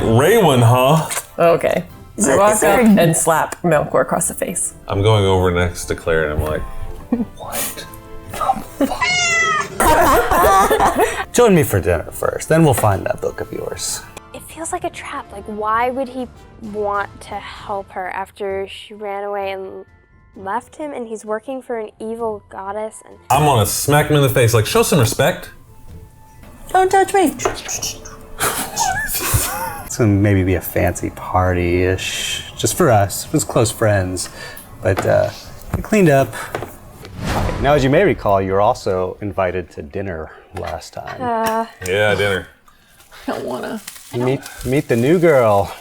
Raywin, huh? Okay. I walk up and slap Malchor across the face. I'm going over next to Claire and I'm like, what? Join me for dinner first, then we'll find that book of yours. It feels like a trap. Like, why would he want to help her after she ran away and left him, and he's working for an evil goddess? And I'm gonna smack him in the face, like, show some respect. Don't touch me. It's gonna maybe be a fancy party-ish, just for us, just close friends. But we cleaned up. Okay, now, as you may recall, you were also invited to dinner last time. Yeah, dinner. I don't wanna. Meet the new girl.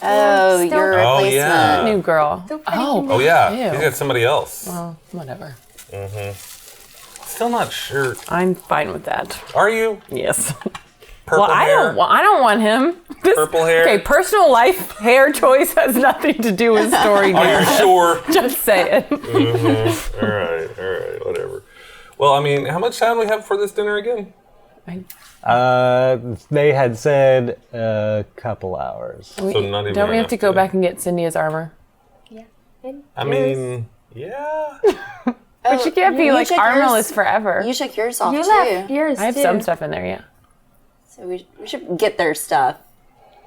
Oh, your replacement. Oh, yeah. New girl. Oh, yeah. Ew. He's got somebody else. Well, whatever. Still not sure. I'm fine with that. Are you? Yes. Purple Well, hair? I don't want him. Purple hair? Okay, personal life, hair choice has nothing to do with story. Are you sure? Just saying. All right, whatever. Well, I mean, how much time do we have for this dinner again? They had said a couple hours. So not even Don't we have enough to go back and get Cynthia's armor? yeah. I mean, yeah. But you can't be you like check armorless yours- forever. You check yours off You too. left yours I have too. some stuff in there, yeah. So we should get their stuff.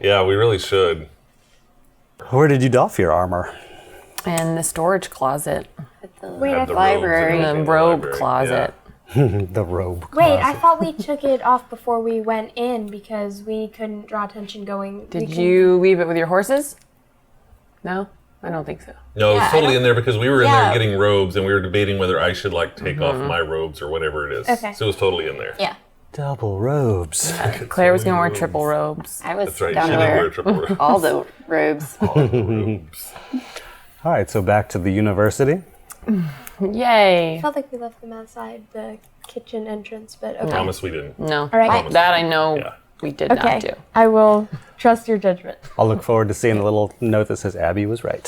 Yeah, we really should. Where did you doff your armor? And the storage closet. At the Wait, Have the library. robes and The everything in robe library. closet. The robe. Wait, I closet. thought we took it off before we went in because we couldn't draw attention going. Did you leave it with your horses? No? I don't think so. No, it's Yeah, I totally don't- in there because we were in Yeah. there getting robes and we were debating whether I should like take off my robes or whatever it is. Okay. So it was totally in there. Yeah. Double robes. Claire was going to wear triple robes. I was That's right. down She to did wear wear triple robes. all the robes. Robes. All right, so back to the university. Yay. I felt like we left them outside the kitchen entrance, but okay. Promise we didn't. No. All right. That I know Yeah. we did Okay. not do. I will trust your judgment. I'll look forward to seeing the little note that says Abby was right.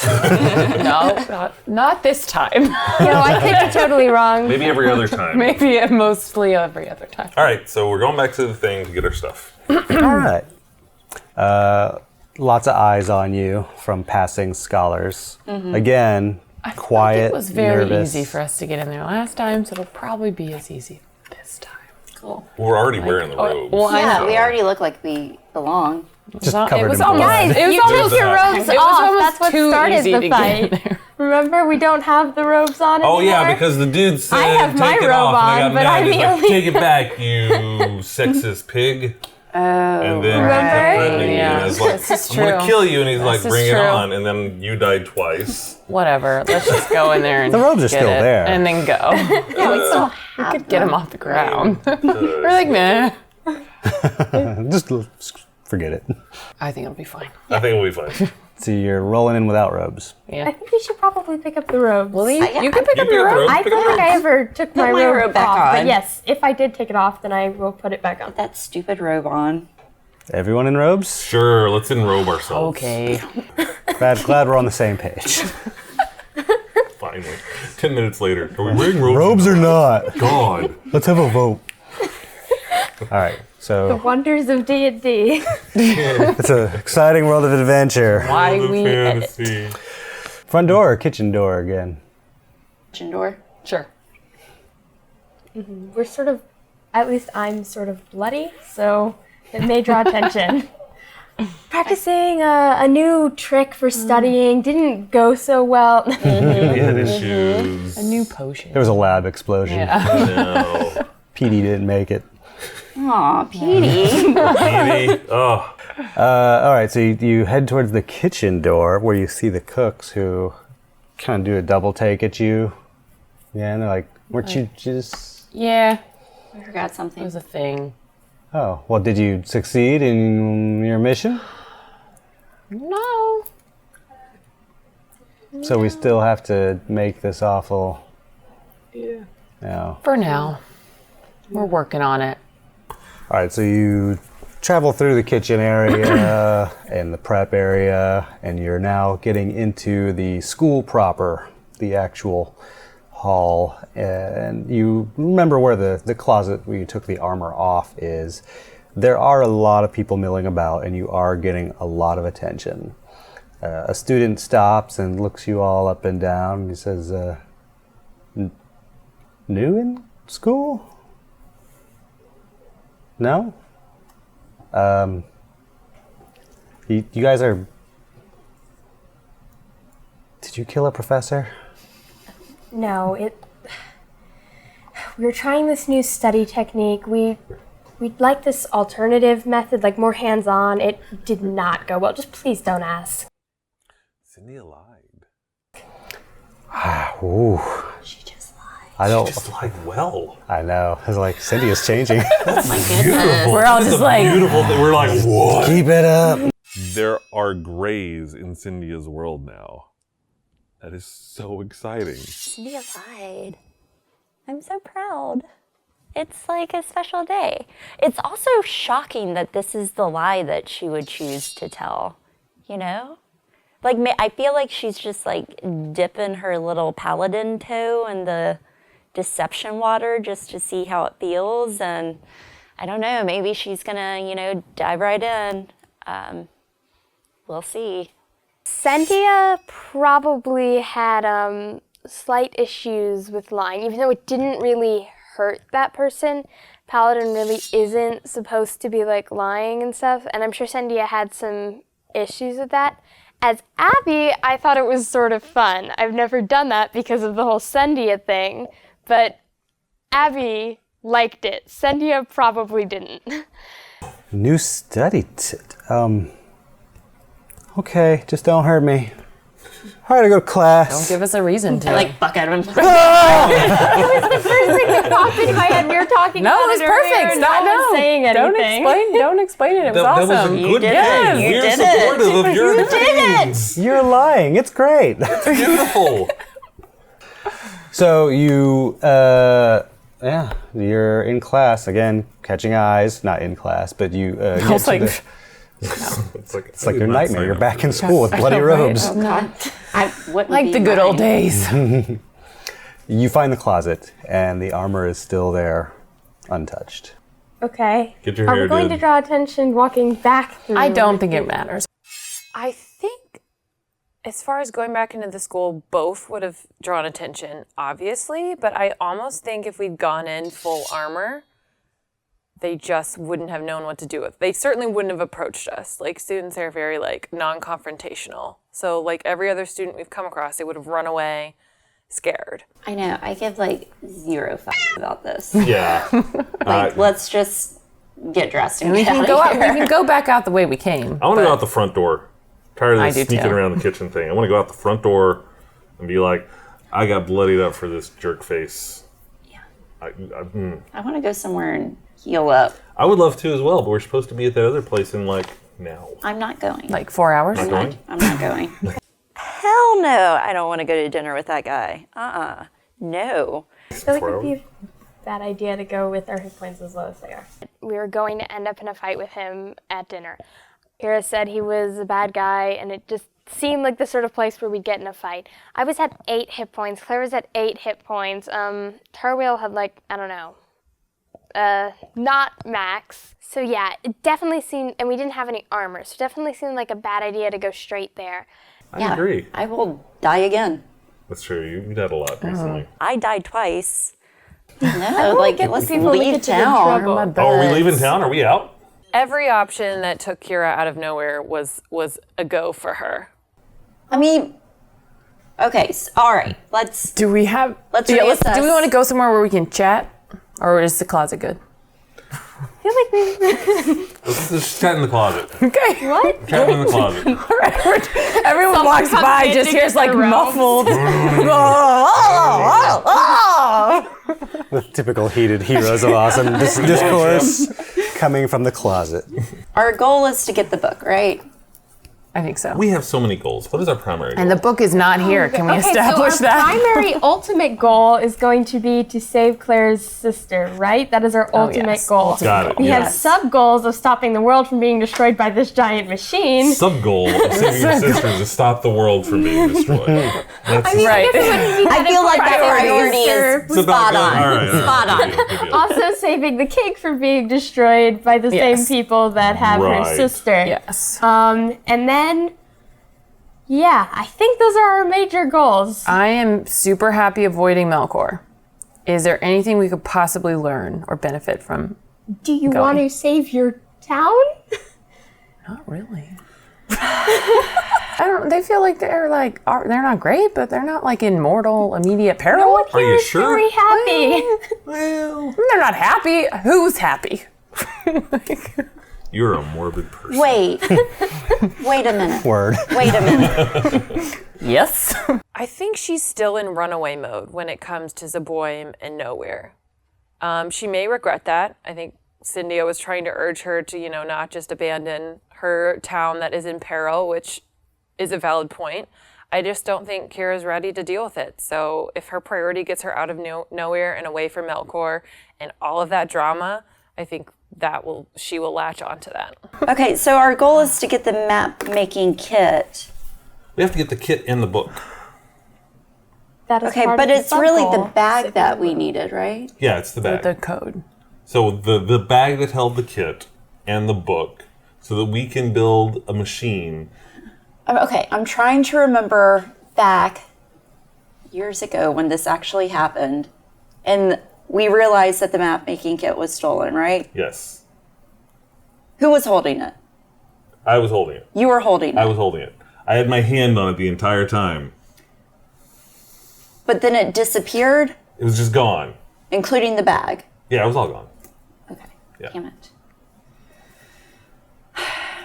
No, not this time. I could be totally wrong. Maybe every other time. Maybe mostly every other time. All right, so we're going back to the thing to get our stuff. All right. Lots of eyes on you from passing scholars. Again, quiet, It was very nervous. easy for us to get in there last time, so it'll probably be as easy this time. Cool. We're already wearing the robes. well, I Yeah, so- we already look like we belong. Just Well, covered it was in almost, blood. Guys, it was you almost, took your robes it was off. almost That's what too started easy the to get in fight. there. Remember, we don't have the robes on Oh anymore. yeah, because the dude said I have my take it robe off, and I got on, but mad. I'm He's the like, only- take it back, you sexist pig. Oh. And then Remember? he kept threatening me, Yeah, and I was like, this is I'm gonna true. kill you, and he's like, This is bring it true. on, and then you died twice. Whatever. Let's just go in there and The robes are get still it, there. and then go. Yeah, we still We have could get them. him off the ground. We're like, nah. Just forget it. I think it'll be fine. I think we'll be fine. So you're rolling in without robes. I Yeah. think we should probably pick up the robes. Well, you yeah. can pick You up pick your up the robe. robes. I Pick up don't think the I robes. ever took my my robe, robe back off, on. but yes, if I did take it off, then I will put it back on. That stupid robe on. Everyone in robes? Sure, let's enrobe ourselves. Okay. Glad we're on the same page. Finally. 10 minutes later. Are we wearing robes? Robes or not? God. Let's have a vote. All right, The so wonders of D&D. it's an exciting world of adventure. Why World of we edit. fantasy. Front door or kitchen door again? Kitchen door. Sure. We're sort of, at least I'm sort of bloody, so it may draw attention. Practicing a new trick for studying didn't go so well. Yeah, the shoes. A new potion. There was a lab explosion. Yeah. No. PD didn't make it. Aw, Petey. Edie. Oh. All right, so you head towards the kitchen door where you see the cooks who kind of do a double take at you. Yeah, and they're like, weren't you just... Yeah. I forgot It something. was a thing. Oh, well, did you succeed in your mission? No. So we still have to make this awful... Yeah. No. For now. We're working on it. All right, so you travel through the kitchen area and the prep area, and you're now getting into the school proper, the actual hall. And you remember where the closet where you took the armor off is. there are a lot of people milling about, and you are getting a lot of attention. A student stops and looks you all up and down. He says, new in school? No? You guys are... Did you kill a professor? No, we were trying this new study technique. We'd like this alternative method, like more hands-on. It did not go well. Just please don't ask. Cynthia lied. Ooh. She just lied. I don't... Just lied well. I know. It's like, Cindy is changing. Beautiful. We're all This is just a like- beautiful thing. We're like, what? Keep it up. There are grays in Cynthia's world now. That is so exciting. Cynthia lied. I'm so proud. It's like a special day. It's also shocking that this is the lie that she would choose to tell, you know? Like, I feel like she's just like dipping her little paladin toe in the deception water just to see how it feels. And I don't know, maybe she's gonna, dive right in. We'll see. Cynthia probably had slight issues with lying, even though it didn't really hurt that person. Paladin really isn't supposed to be like lying and stuff, and I'm sure Cynthia had some issues with that. As Abby, I thought it was sort of fun. I've never done that because of the whole Cynthia thing, but Abby liked it. Cynthia probably didn't. New study. Okay, just don't hurt me. All right, I go to class. Don't give us a reason to. Like, buck out of him. First thing that popped into my head, we were talking No, about it was it earlier, perfect. and no one was saying anything. Don't explain it. It was That awesome. was a good did thing. it. You We're did it. supportive of your You did it. things. You're lying. It's great. Beautiful. So you're in class again, catching eyes. Not in class, but you get was to like- the... It's like your nightmare. You're back in school with bloody robes. Oh, God. What would Like be the good old mine? days. You find the closet, and the armor is still there, untouched. Okay. Get your Are hair we going did. to draw attention walking back through? I don't think it matters. I think, as far as going back into the school, both would have drawn attention, obviously, but I almost think if we'd gone in full armor, they just wouldn't have known what to do with. They certainly wouldn't have approached us. Like, students are very, non-confrontational. So, every other student we've come across, they would have run away scared. I know. I give, 0 fucks about this. Yeah. Let's just get dressed and We get can out go of out. We here. can go back out the way we came. I want to go out the front door. Tired of I this do sneaking too. around the kitchen thing. I want to go out the front door and be like, I got bloodied up for this jerk face. Yeah. I I want to go somewhere and heal up. would love to as well, but we're supposed to be at that other place in now. I'm not going. 4 hours. Not going? I'm not going. Hell no. I don't want to go to dinner with that guy. No. I feel like 4 it would be hours? a bad idea to go with our hit points as low as they are. We were going to end up in a fight with him at dinner. Kira said he was a bad guy, and it just seemed like the sort of place where we'd get in a fight. I was at 8 hit points. Claire was at 8 hit points. Tarwheel had I don't know, not max. So yeah, it definitely seemed, and we didn't have any armor, so it definitely seemed like a bad idea to go straight there. I agree. I will die again. That's true. You died a lot recently. I died twice. No, get the let's people we leave get to in town. trouble. Oh, are we leaving town? Are we out? Every option that took Kira out of nowhere was a go for her. I mean, okay, all right. Let's Do we have? Let's do we reassess. want to go somewhere where we can chat, or is the closet good? I feel like we Let's just chat in the closet. Okay. what? Chat in the closet. All right. Everyone walks comes by, in just to hears get their robes. muffled. The typical heated heroes of awesome discourse coming from the closet. Our goal is to get the book, right? I think so. We have so many goals. What is our primary goal? And the book is not here. Can we Okay, establish so our that? primary ultimate goal is going to be to save Claire's sister, right? That is our ultimate yes. goal. Got it. We have yes. sub goals of stopping the world from being destroyed by this giant machine. Sub goal of saving your sister is to stop the world from being destroyed. That's I mean, Right. I guess it wouldn't be I that feel like that important priority for is spot on. All right. Spot on. Good deal. also saving the cake from being destroyed by the Yes. same people that have Right. her sister. Yes. And then, yeah, I think those are our major goals. I am super happy avoiding Malchor. Is there anything we could possibly learn or benefit from? Do you Going. want to save your town? Not really. They feel like they're they're not great, but they're not like in mortal immediate peril. Are you sure? Very happy. Well, They're not happy. Who's happy? you're a morbid person. Wait. Wait a minute. Word. Wait a minute. Yes. I think she's still in runaway mode when it comes to Zeboim and Nowhere. She may regret that. I think Cyndia was trying to urge her to, not just abandon her town that is in peril, which is a valid point. I just don't think Kira's ready to deal with it. So if her priority gets her out of Nowhere and away from Malchor and all of that drama, I think she will latch onto that. Okay, so our goal is to get the map making kit. We have to get the kit in the book. That is Okay, part but of the it's really sub-goal. the bag that we needed, right? Yeah, it's the bag. The code. So the bag that held the kit and the book, so that we can build a machine. Okay, I'm trying to remember back years ago when this actually happened, and we realized that the map making kit was stolen, right? Yes, Who was holding it? I was holding it. You were holding I it. was holding it. I had my hand on it the entire time. But then it disappeared, It was just gone. including the bag. Yeah, it was all gone. Okay. Yeah. Damn it.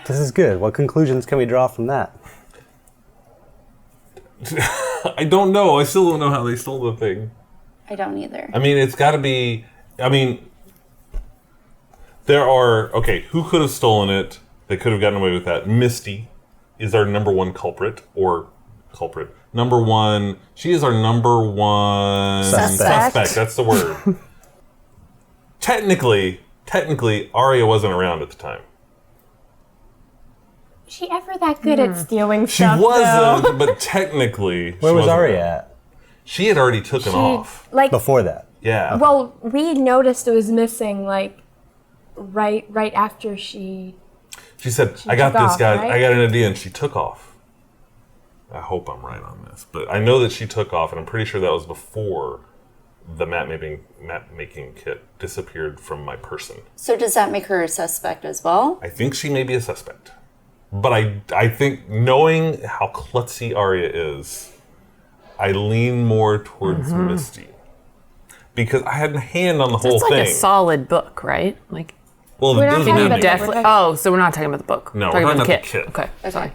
This is good. What conclusions can we draw from that? I don't know. I still don't know how they stole the thing. I don't either. I mean, it's got to be. I mean, who could have stolen it? They could have gotten away with that. Misty is our number one culprit. Number one. She is our number one Suspect. That's the word. Technically, Arya wasn't around at the time. Was she ever that good at stealing She stuff? wasn't, but technically, Where she was wasn't Arya around. at She had already taken off. Like, before that? Yeah. well, we noticed it was missing, like, right after she. She said, I got took this, off, guys. right? I got an idea, and she took off. I hope I'm right on this. But I know that she took off, and I'm pretty sure that was before the map-making kit disappeared from my person. So does that make her a suspect as well? I think she may be a suspect. But I think, knowing how klutzy Arya is, I lean more towards Misty. Because I had a hand on the whole It's like thing. a solid book, right? Like, Well, the We're not doesn't talking mean about it- that. definitely. Oh, so we're not talking about the book. No, We're we're talking talking about the about kit. the kit. Okay, sorry.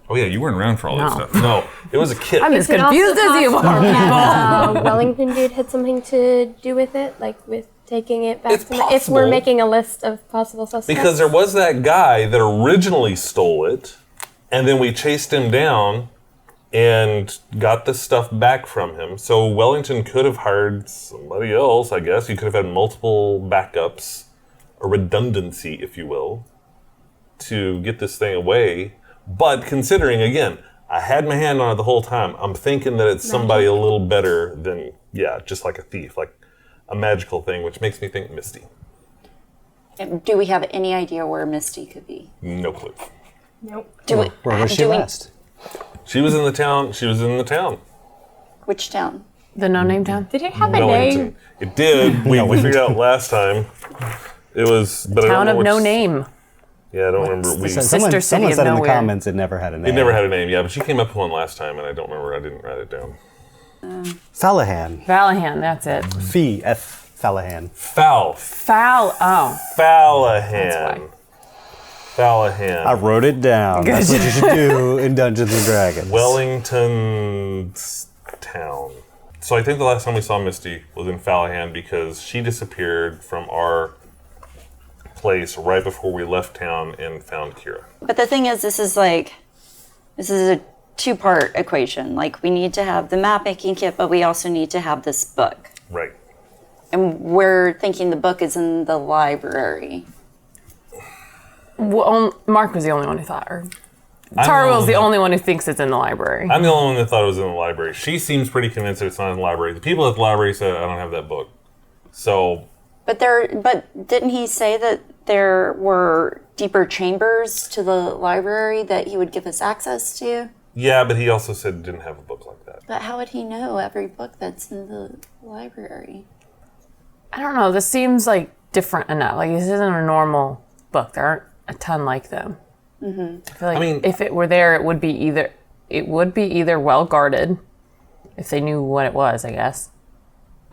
Oh yeah, you weren't around for all that No. stuff. No, it was a kit. I'm as Is it also confused as you possible are. that, Wellington dude had something to do with it, like with taking it back It's to if we're possible. making a list of possible suspects. Because there was that guy that originally stole it, and then we chased him down and got the stuff back from him. So Wellington could have hired somebody else, I guess. You could have had multiple backups, a redundancy, if you will, to get this thing away. But considering, again, I had my hand on it the whole time, I'm thinking that it's somebody a little better than, just like a thief, like a magical thing, which makes me think Misty. Do we have any idea where Misty could be? No clue. nope. Where was she do we- last? She was in the town. Which town? The no-name town? Did it have a name? Wellington. It did. We figured out last time. It was, but I don't Town know of which- no name. Yeah, I don't remember. the Someone Sister city of said in the nowhere. comments it never had a name. It never had a name. Yeah, but she came up with one last time, and I don't remember. I didn't write it down. Falahan. Valahan, that's it. Falahan. Foul. Oh. Fallahan. Fallahan. I wrote it down. That's what you should do in Dungeons and Dragons. Wellington's town. So I think the last time we saw Misty was in Fallahan because she disappeared from our place right before we left town and found Kira. But the thing is, this is like This is a two-part equation. Like, we need to have the map-making kit, but we also need to have this book. Right. And we're thinking the book is in the library. Well, Mark was the only one who thought, or Tarwell's the only one who thinks it's in the library. I'm the only one that thought it was in the library. She seems pretty convinced that it's not in the library. The people at the library said, I don't have that book. So... But didn't he say that there were deeper chambers to the library that he would give us access to? Yeah, but he also said he didn't have a book like that. But how would he know every book that's in the library? I don't know. This seems like different enough. Like, this isn't a normal book. There aren't a ton like them. Mm-hmm. I feel like if it were there, it would be either well guarded, if they knew what it was, I guess.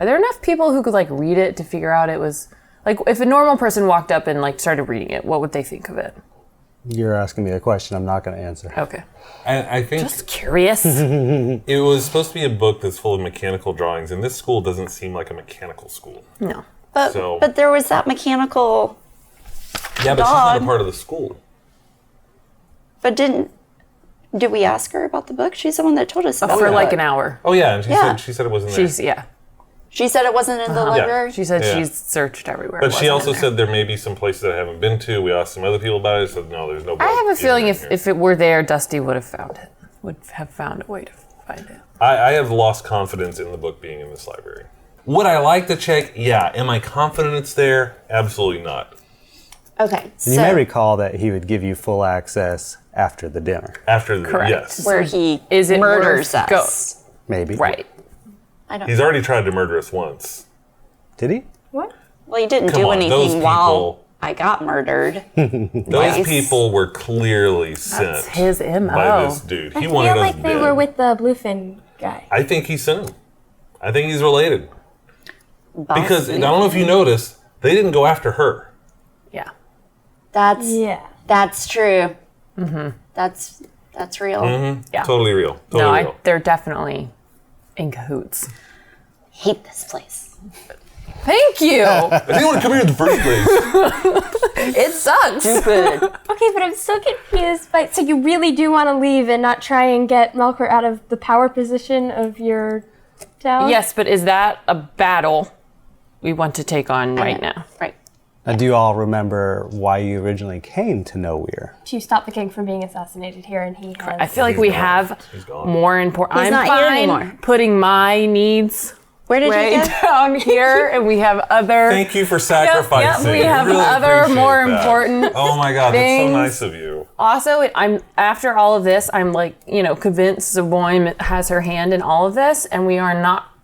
Are there enough people who could like read it to figure out it was like if a normal person walked up and like started reading it, what would they think of it? You're asking me a question I'm not going to answer. Okay. I think Just curious. it was supposed to be a book that's full of mechanical drawings, and this school doesn't seem like a mechanical school. No. But there was that mechanical Yeah, but she's not a part of the school. But did we ask her about the book? She's the one that told us about For it. like an hour. Oh yeah, and she said it wasn't there. She said it wasn't in the library? She said she's searched everywhere. But she also said there may be some places that I haven't been to. We asked some other people about it. Said no, there's no book. I have a feeling in here. if it were there, Dusty would have found it. Would have found a way to find it. I have lost confidence in the book being in this library. Would I like to check? Yeah. Am I confident it's there? Absolutely not. Okay. And you may recall that he would give you full access after the dinner. After the Correct. yes, where he Is it murders worth us. Maybe. Right. I don't he's already tried to murder us once. Did he? What? Well, he didn't Come do on, those anything people- while I got murdered. Those Nice. people were clearly sent That's his MO. by this dude. I He feel wanted us like they dead. were with the bluefin guy. I think he sent him. I think he's related. Because I Boss don't know if you noticed, they didn't go after her. Yeah. That's true. Mm-hmm. That's real. Yeah. Totally real. No, Totally real. they're definitely in cahoots. Hate this place. Thank you. I didn't want to come here in the first place. It sucks. Okay, but I'm so confused. So you really do want to leave and not try and get Malchor out of the power position of your town? Yes, but is that a battle we want to take on right now? Right. Now, do you all remember why you originally came to Nowhere? To stop the king from being assassinated here, and he has... I feel like we have gone. more important. He's I'm not here fine anymore. putting my needs Where did way he go? down here, and we have other. Thank you for sacrificing. we have Really other appreciate more that. important Oh my God, that's so things. nice of you. Also, I'm after all of this, I'm like, convinced Zeboim has her hand in all of this, and we are not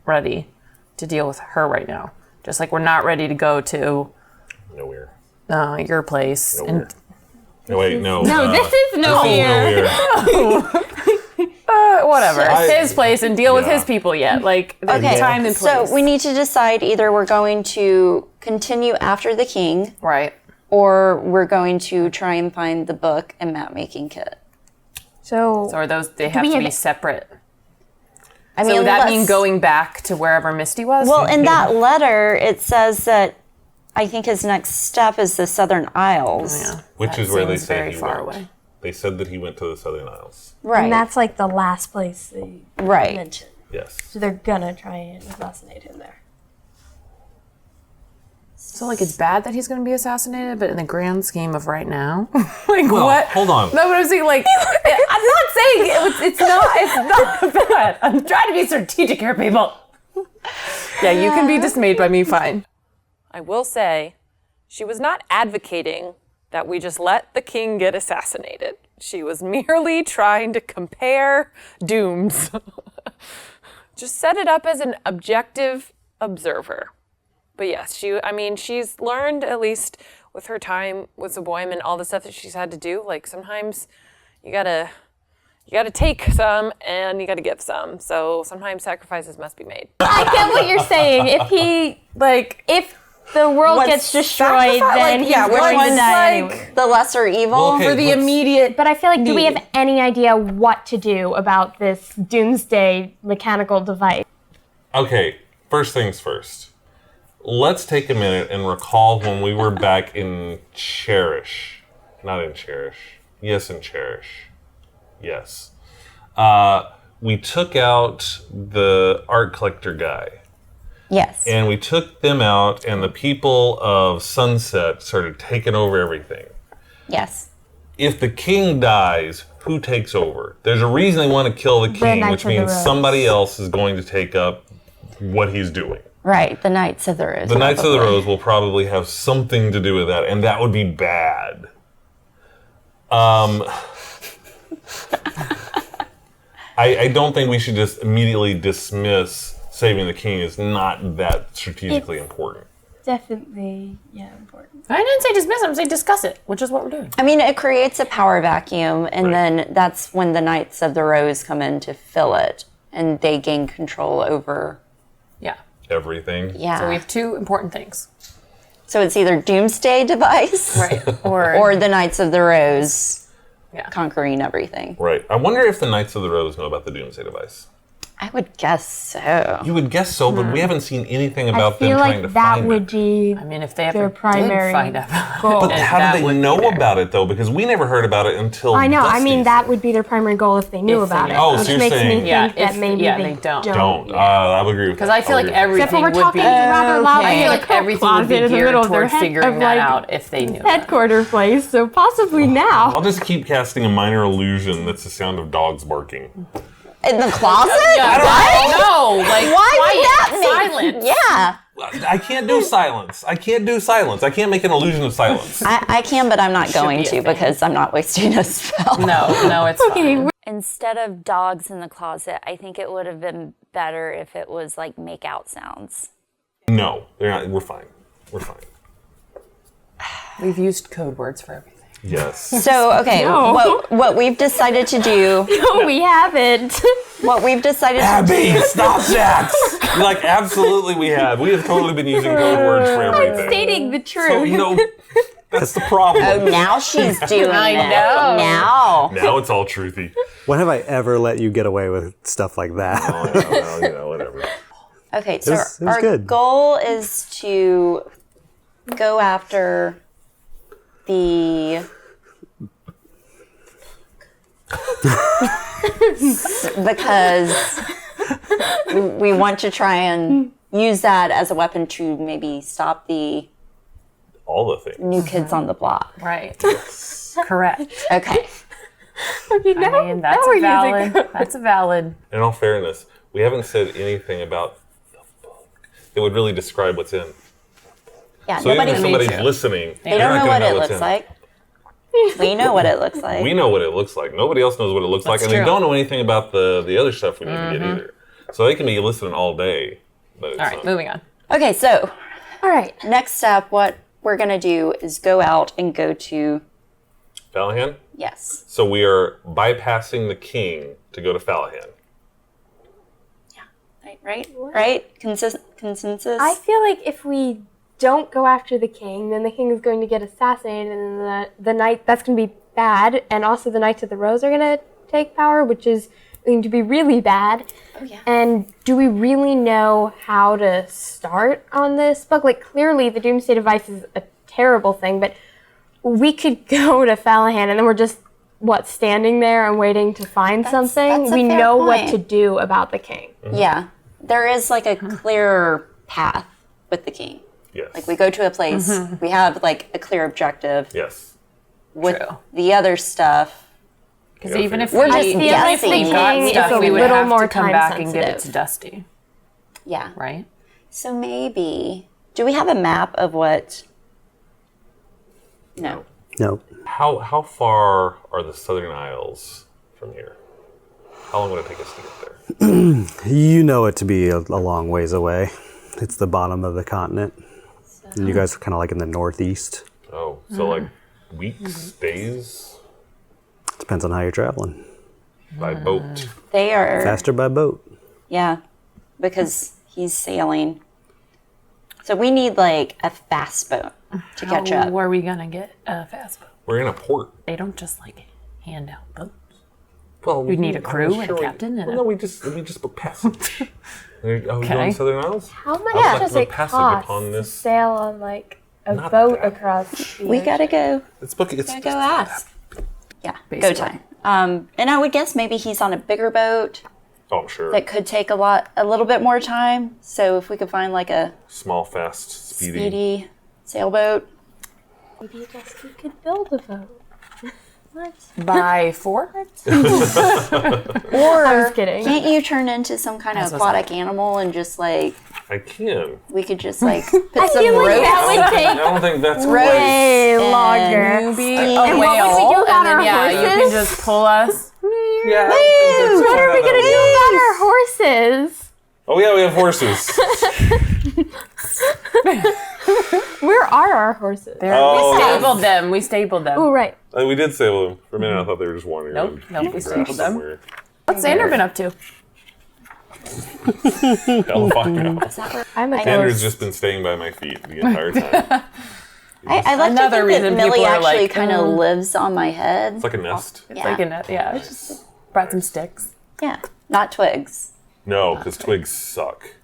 ready to deal with her right now. Just like we're not ready to go to Nowhere. your place. Nowhere. No, wait, no. No, this is nowhere. Whatever. I- His place and deal with Yeah. his people yet. Like, there's Okay, time and place. so we need to decide either we're going to continue after the king Right. or we're going to try and find the book and map making kit. So, So are those, they have we to be have- separate. I So mean, would that mean unless- going back to wherever Misty was? Well, in that letter, it says that I think his next step is the Southern Isles. yeah. Which That is where they seems say very he far went. away. They said that he went to the Southern Isles. Right. and that's like the last place they Right. mentioned. Yes. So they're gonna try and assassinate him there. So like it's bad that he's going to be assassinated, but in the grand scheme of right now, like Well, what? hold on. No, but I'm saying like I'm not saying it's not bad. I'm trying to be strategic here, people. Yeah, you can be dismayed by me, fine. I will say, she was not advocating that we just let the king get assassinated. She was merely trying to compare dooms. Just set it up as an objective observer. But yes, she's learned, at least with her time with Zeboim and all the stuff that she's had to do, like sometimes you gotta take some and you gotta give some. So sometimes sacrifices must be made. I get what you're saying. If the world gets destroyed, then he's which going to one's die like- anyway. The lesser evil. Well, okay, For the let's- immediate, But I feel like, do we need. have any idea what to do about this doomsday mechanical device? Okay, first things first. Let's take a minute and recall when we were back in Cherish. Not in Cherish. Yes, in Cherish. Yes. We took out the art collector guy. Yes. And we took them out, and the people of Sunset started taking over everything. Yes. If the king dies, who takes over? There's a reason they want to kill the king, Knights which of the means Rose. somebody else is going to take up what he's doing. Right. The Knights of the Rose. The Knights of the probably. Rose will probably have something to do with that, and that would be bad. I don't think we should just immediately dismiss saving the king is not that strategically important. Definitely, important. I didn't say dismiss it, I said discuss it, which is what we're doing. I mean, it creates a power vacuum, and Right. then that's when the Knights of the Rose come in to fill it, and they gain control over. Yeah. Everything. Yeah. So we have two important things. So it's either Doomsday Device, Right. or the Knights of the Rose Yeah. conquering everything. Right. I wonder if the Knights of the Rose know about the Doomsday Device. I would guess so. You would guess so, but we haven't seen anything I about them feel trying to like that find would it. be I mean, if they ever their primary did find out, goal. But and how that did they would be know there. about it, though? Because we never heard about it until I know. I Dusty's mean, that there. would be their primary goal if they knew If they about knew. it. Oh, so which you're makes saying- me think Yeah, that maybe they don't. Don't. I would agree with that. Because I feel like would agree. everything Except for we're would talking be rather loud. I I feel feel like like everything would be closet in the geared middle of their towards head figuring of, that like, out if they knew. that. Headquarter place, so possibly now. I'll just keep casting a minor illusion that's the sound of dogs barking. In the closet? No, like Why quiet, would that make silence. Yeah. I can't do silence. I can't make an illusion of silence. I can, but I'm not going be a to thing. because I'm not wasting a spell. No, it's fine. Instead of dogs in the closet, I think it would have been better if it was like make out sounds. No, they're not. We're fine. We're fine. We've used code words for everything. Yes. So, okay, what we've decided to do, No, we haven't. what we've decided to Abby, stop that! Like, absolutely we have. We have totally been using code words for everything. Stating the truth. So, you know, that's the problem. Oh, now she's doing I it. know. Now. Now it's all truthy. When have I ever let you get away with stuff like that? Oh, you know, whatever. Okay, so was our good. goal is to go after the because we want to try and use that as a weapon to maybe stop the All the things. new kids on the block. Right. Correct. Okay. Okay, now, I mean, now we're that's using valid. That's a valid. In all fairness, we haven't said anything about the book. It would really describe what's in. Yeah, So even nobody if somebody's true. listening, they they're don't not know gonna what it what's looks in. like. We know what it looks like. We know what it looks like. Nobody else knows what it looks like, and true. they don't know anything about the other stuff we need to get either. So they can be listening all day. But it's All right, moving on. Okay, so All right. next step, what we're gonna do is go out and go to Falahan? yes. So we are bypassing the king to go to Falahan. Right? Consensus? I feel like if we don't go after the king, then the king is going to get assassinated, and then the knight, that's going to be bad, and also the Knights of the Rose are going to take power, which is going to be really bad. Oh, yeah. And do we really know how to start on this book? Like, clearly the Doomsday Device is a terrible thing, but we could go to Falahan, and then we're just, standing there and waiting to find something? that's a We fair know what point. to do about the king. Yeah. There is like a clear path with the king. Yes. Like we go to a place, we have like a clear objective. Yes. With True. the other stuff, Because even if We're we just feel like the guessing. got king stuff, is a we would little have more to come time back and get it sensitive. to Dusty, yeah. right? So maybe, do we have a map of what? No. No. How far are the Southern Isles from here? How long would it take us to get there? You know it to be a long ways away. It's the bottom of the continent. And you guys are kind of like in the northeast. Oh, so like weeks, days Depends on how you're traveling. by boat. They are, Faster by boat. yeah, because he's sailing. So we need like a fast boat to catch How up. are we gonna get a fast boat? We're in a port. They don't just like hand out boats. Well, We need a crew and a captain and Well, no, we just book passage. Are we going Okay. to Southern Isles? How much Yeah. does Book it passage cost upon to this- sail on like a Not boat that. across the We gotta go. Let's book it. It's Gotta go ask. Yeah, go Basically. time. And I would guess maybe he's on a bigger boat Oh, I'm sure. that could take a little bit more time. So if we could find like a Small, fast, speedy. speedy sailboat. Maybe Dusty could build a boat. By 4? Or I was kidding. can't you turn into some kind of aquatic animal and just like I can. we could just like put some feel like ropes that would take I don't think that's quite. way and- longer. You be a And what whale, would we do about and then our you can horses? just pull us. Yeah. I What are we gonna do about our horses? Oh yeah, we have horses. Where are our horses? Oh, We stabled them. We stabled them. Oh, right. we did stable them. For a minute, I thought they were just wandering Nope, around. nope, we eating stabled grass them. somewhere. What's Xander been up to? Hell, fuck no. I'm a Xander's ghost. just been staying by my feet the entire time. I like Another to think reason that Millie people are actually like, kind of lives on my head. It's like a nest. It's like in it. Yeah, I just brought some sticks. Yeah, not twigs. No, because twigs suck.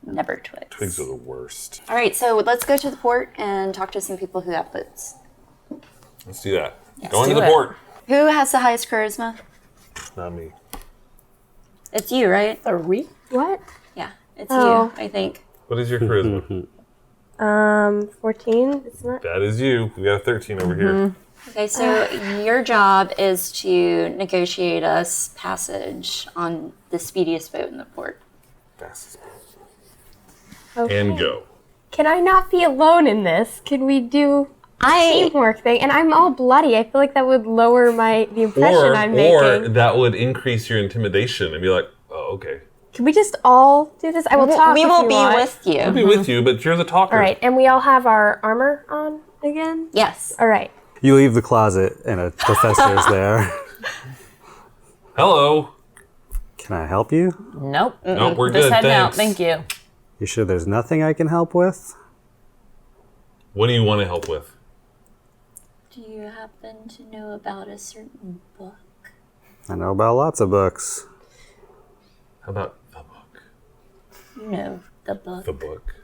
Never twigs. Twigs are the worst. All right, so let's go to the port and talk to some people who have boats. Let's do that. Go into do the it. port. Who has the highest charisma? Not me. It's you, right? 3? What? Yeah, it's Oh. you, I think. What is your charisma? 14. It's not. That is you. We got a 13 over here. Okay, so your job is to negotiate us passage on the speediest boat in the port. Fastest. Okay. And go. Can I not be alone in this? Can we do I teamwork thing? And I'm all bloody. I feel like that would lower the impression I'm Or making. that would increase your intimidation and be like, oh, okay. Can we just all do this? I will talk. we if will you be want. with you. I'll be with you, but you're the talker. All right, and we all have our armor on again. Yes. All right. You leave the closet and a professor is there. Hello. Can I help you? Nope. Nope, we're Just good. heading out. Thanks. Thank you. You sure there's nothing I can help with? What do you want to help with? Do you happen to know about a certain book? I know about lots of books. How about the book? You know, the book. The book.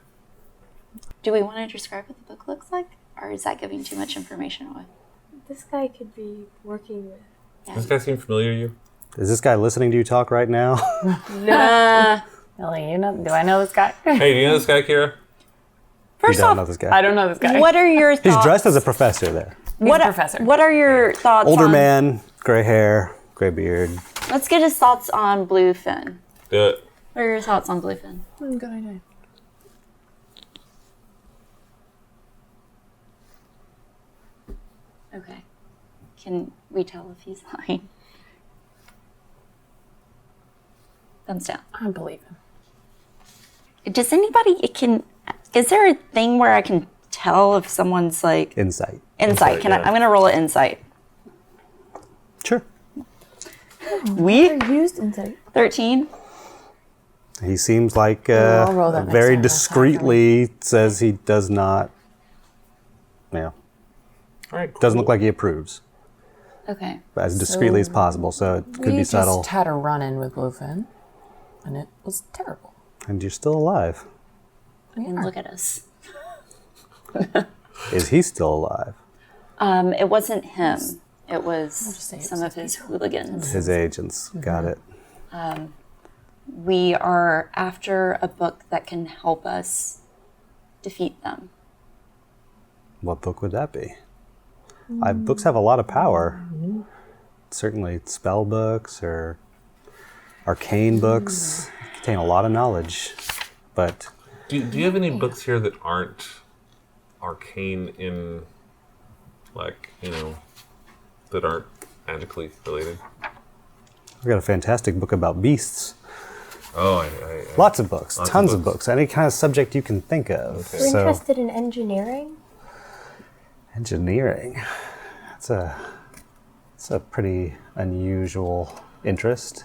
Do we want to describe what the book looks like? Or is that giving too much information away? This guy could be working with. Does this guy seem familiar to you? Is this guy listening to you talk right now? Ellie, do I know this guy? Hey, do you know this guy, Kira? You First don't off, know this guy. I don't know this guy. what are your thoughts? He's dressed as a professor there. He's a professor. What are your thoughts Older on... man, gray hair, gray beard. Let's get his thoughts on Bluefin. Do it. What are your thoughts on Bluefin? Good idea. Okay. Can we tell if he's lying? Thumbs down. I believe him. Does anybody, is there a thing where I can tell if someone's like... Insight. Insight. yeah. I'm going to roll an insight. Sure. Used insight. 13. He seems like I'll roll that next very time. discreetly says he does not, All right, cool. doesn't look like he approves. Okay. But as discreetly as possible, so it could We be subtle. just had a run-in with Bluefin, and it was terrible. And you're still alive. And look at us. Is he still alive? It wasn't him. It was say it some of his hooligans. His agents. Got it. We are after a book that can help us defeat them. What book would that be? Books have a lot of power. Certainly spell books or arcane books contain a lot of knowledge. But Do you have any books here that aren't arcane in, like, that aren't magically related? I've got a fantastic book about beasts. Oh, Lots of books, Lots of tons of books. books, any kind of subject you can think of. We're interested in engineering. Engineering. It's a pretty unusual interest.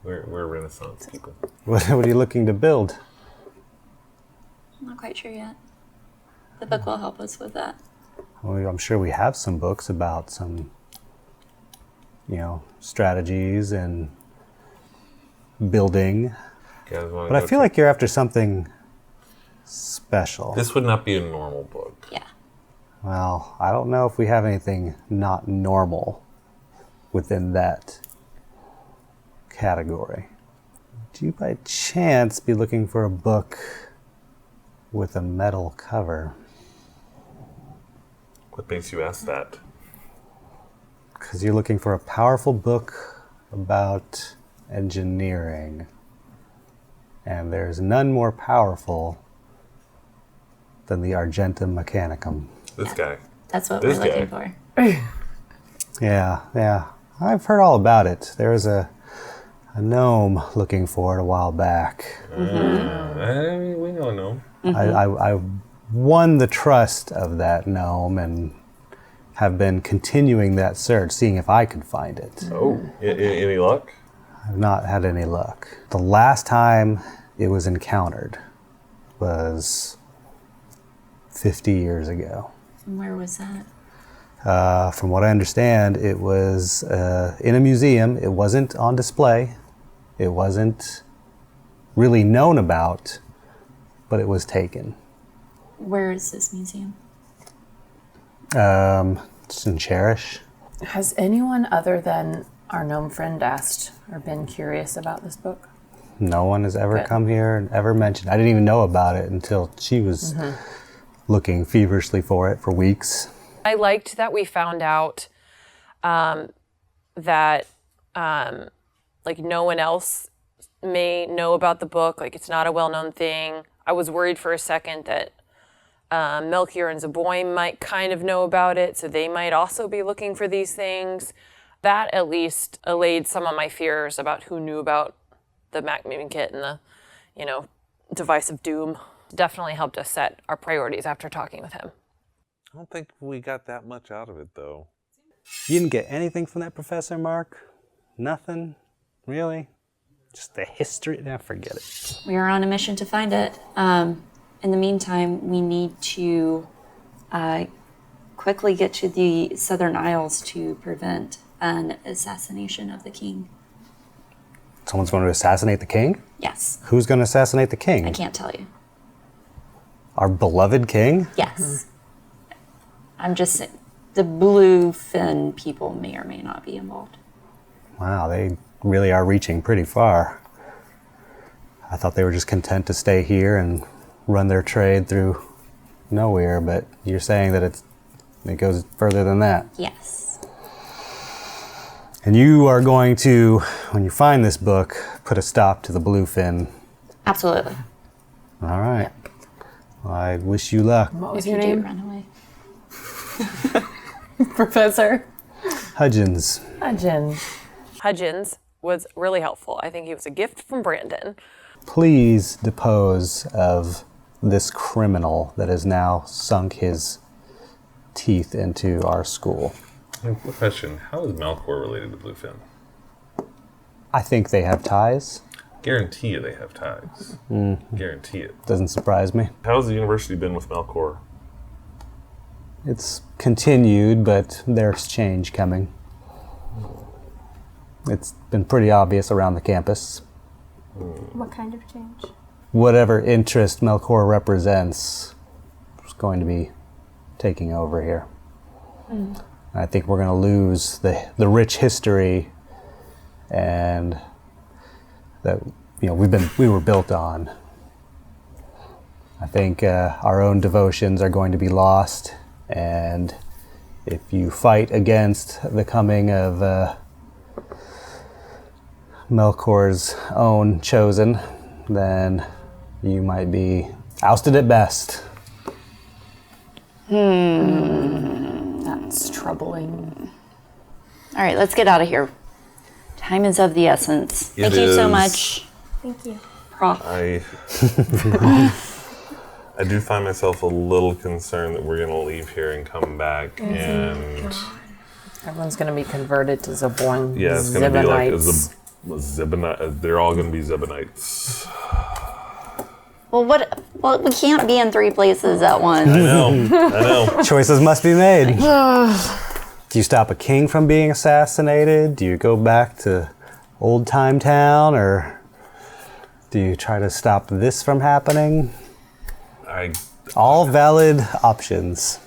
we're Renaissance people. What are you looking to build? I'm not quite sure yet. The book will help us with that. Well, I'm sure we have some books about some, strategies and building. Guys wanna But I go feel to- like you're after something special. this would not be a normal book. Yeah. Well, I don't know if we have anything not normal. within that category. Do you by chance be looking for a book with a metal cover? What makes you ask that? Because you're looking for a powerful book about engineering. And there's none more powerful than the Argentum Mechanicum. This guy. That's what This we're looking guy. for. Yeah. I've heard all about it. There was a gnome looking for it a while back. We know a gnome. I won the trust of that gnome and have been continuing that search, seeing if I could find it. Oh, any luck? I've not had any luck. The last time it was encountered was 50 years ago. Where was that? From what I understand, it was in a museum. It wasn't on display. It wasn't really known about, but it was taken. Where is this museum? It's in Cherish. Has anyone other than our gnome friend asked or been curious about this book? No one has ever Good. come here and ever mentioned. I didn't even know about it until she was looking feverishly for it for weeks. I liked that we found out that like no one else may know about the book. Like it's not a well-known thing. I was worried for a second that Malchor and Zeboim might kind of know about it, so they might also be looking for these things. That at least allayed some of my fears about who knew about the Macmillan kit and the, device of doom. Definitely helped us set our priorities after talking with him. I don't think we got that much out of it, though. You didn't get anything from that professor, Mark? Nothing? Really? Just the history? Nah, forget it. We are on a mission to find it. In the meantime, we need to quickly get to the Southern Isles to prevent an assassination of the king. Someone's going to assassinate the king? Yes. Who's going to assassinate the king? I can't tell you. Our beloved king? Yes. I'm just saying, the bluefin people may or may not be involved. Wow, they really are reaching pretty far. I thought they were just content to stay here and run their trade through nowhere, but you're saying that it goes further than that. Yes. And you are going to, when you find this book, put a stop to the bluefin. Absolutely. All right. Well, I wish you luck. What was If your you do, name? run away. Professor Hudgins. Hudgin. Hudgins was really helpful. I think he was a gift from Brandon. Please depose of this criminal that has now sunk his teeth into our school. Question, how is Malchor related to Bluefin? I think they have ties. Guarantee you they have ties. Guarantee it. Doesn't surprise me. How's the university been with Malchor? It's continued, but there's change coming. It's been pretty obvious around the campus. What kind of change? Whatever interest Malchor represents is going to be taking over here. I think we're going to lose the rich history and that we were built on. I think our own devotions are going to be lost, and if you fight against the coming of Melkor's own chosen, then you might be ousted at best. That's troubling. All right, let's get out of here. Time is of the essence. Thank you so is. much, Thank you. Prof. I do find myself a little concerned that we're going to leave here and come back and... Everyone's going to be converted to Zeboim. Yeah, it's going to be like a Zebonites. Zebonite. They're all going to be Zebonites. Well, we can't be in 3 places at once. I know. Choices must be made. Do you stop a king from being assassinated? Do you go back to old time town, or do you try to stop this from happening? All valid options.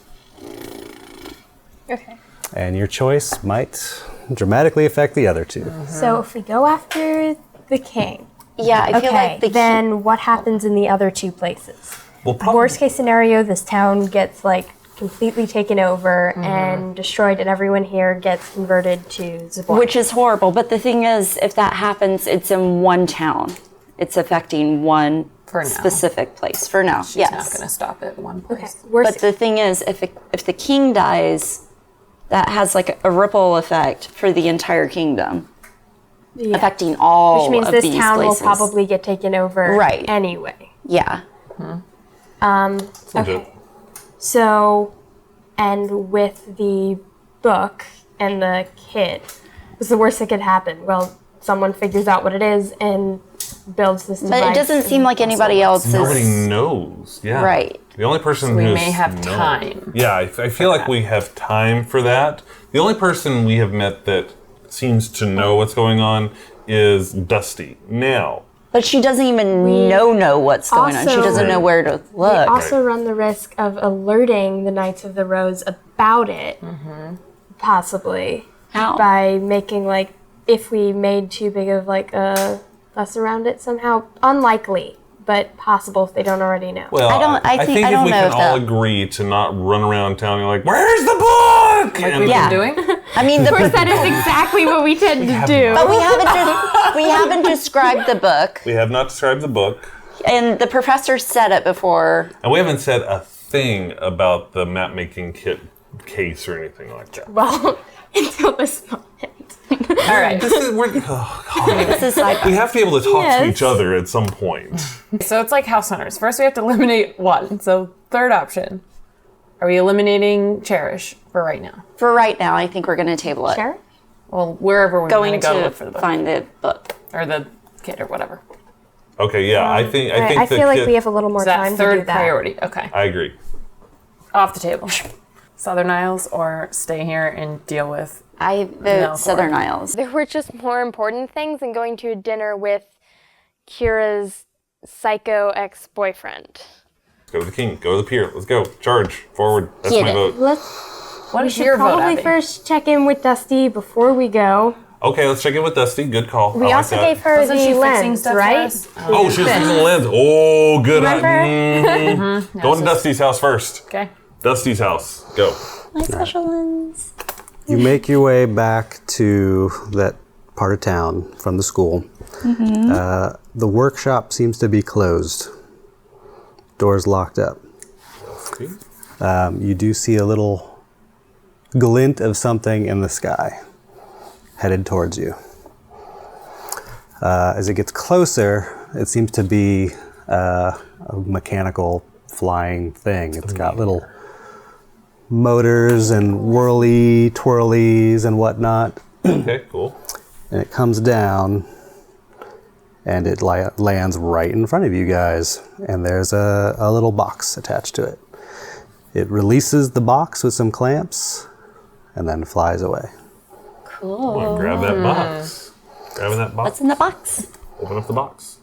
Okay. And your choice might dramatically affect the other two. So if we go after the king, Yeah, I feel like the then what happens in the other two places? Well, probably. Worst case scenario, this town gets like completely taken over and destroyed, and everyone here gets converted to Zaboy. which is horrible. But the thing is, if that happens, it's in one town. It's affecting one For now. specific place for now. She's yes. not going to stop at one place. Worst, But the thing is, if the king dies, that has like a ripple effect for the entire kingdom, affecting all which means of this these town places. will probably get taken over Right. anyway. Yeah. Okay. So, and with the book and the kid, what's the worst that could happen? Well, someone figures out what it is and builds this device. But it doesn't seem like anybody else Nobody is knows. Yeah. right. The only person we who's may have knows. time. Yeah, I feel like we have time for that. The only person we have met that seems to know what's going on is Dusty. Now, But she doesn't even know what's going on. She also- doesn't know where to We look. also run the risk of alerting the Knights of the Rose about it, possibly, How? by making like, if we made too big of like a fuss around it somehow. Unlikely, but possible if they don't already know. well, I think- I if don't we know can if all that- agree to not run around town and like, where's the book? And We've Yeah. been doing? I mean, the That is exactly what we tend to do. but we haven't described the book, we have not described the book, and the professor said it before. and we haven't said a thing about the map making kit case or anything like that. Well, until this moment. All right. This is oh God. This is like We have to be able to talk to Yes. each other at some point. So it's like house hunters. First, we have to eliminate one. So, third option. Are we eliminating Cherish for right now? for right now. I think we're going to table it. Sure. Well, wherever we're Going going to go to look for the book. find the book. Or the kid or whatever. Okay, yeah, I think Right, the I feel like kit- we have a little more Is that time to third do that. priority? Okay. I agree. Off the table. Southern Isles or stay here and deal with. I vote Malchor. Southern Isles. There were just more important things than going to a dinner with Kira's psycho ex-boyfriend. Let's go to the king. Go to the pier. Let's go. Charge. Forward. That's Get my it. vote. What We is should your vote, probably Abby? first check in with Dusty before we go. Okay, let's check in with Dusty. Good call. We I like also that. gave her Wasn't she the fixing lens, stuff for right? us? Oh, she was fixing the lens. Oh, good. Remember? Going to Dusty's house first. Okay. Dusty's house. Go. My special lens. You make your way back to that part of town from the school. The workshop seems to be closed. Doors locked up. You do see a little glint of something in the sky headed towards you. As it gets closer, it seems to be a mechanical flying thing. It's got little motors and whirly twirlies and whatnot. Okay, cool. And it comes down and it lands right in front of you guys. And there's a little box attached to it. It releases the box with some clamps and then flies away. I'm gonna grab that box. Grabbing that box. What's in the box? Open up the box.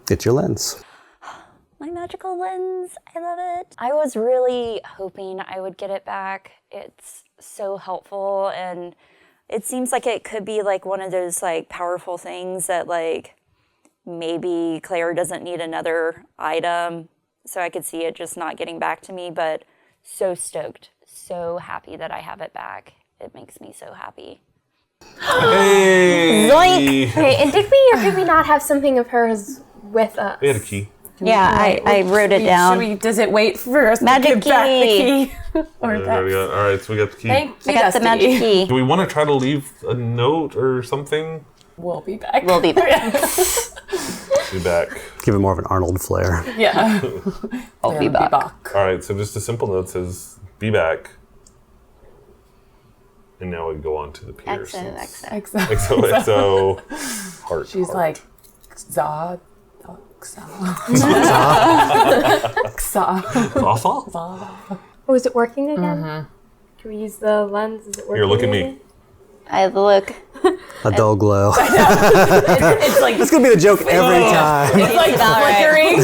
It's your lens. My magical lens. I love it. I was really hoping I would get it back. It's so helpful, and it seems like it could be like one of those like powerful things that like maybe Claire doesn't need another item, so I could see it just not getting back to me, but so stoked, so happy that I have it back. It makes me so happy. Hey! Zoink! Okay, and did we or did we not have something of hers with us? We had a key. Yeah, I wrote it down. Does it wait for us Magic to get back the key. key? Or There we go. All right, so we got the key. Thank you, I got the Dusty. magic key. Do we want to try to leave a note or something? We'll be back. We'll be back. Be back. Give it more of an Arnold flair. Yeah. I'll be back. All right, so just a simple note says, be back. And now we go on to the pier. XOXO. XOXO. Heart. She's heart. like, Za. Za. Awesome. Oh, is it working again? Can we use the lens? Is it working? Here, look at me. again? I look. A dull glow. It's like That's gonna be the joke every time. it's like flickering.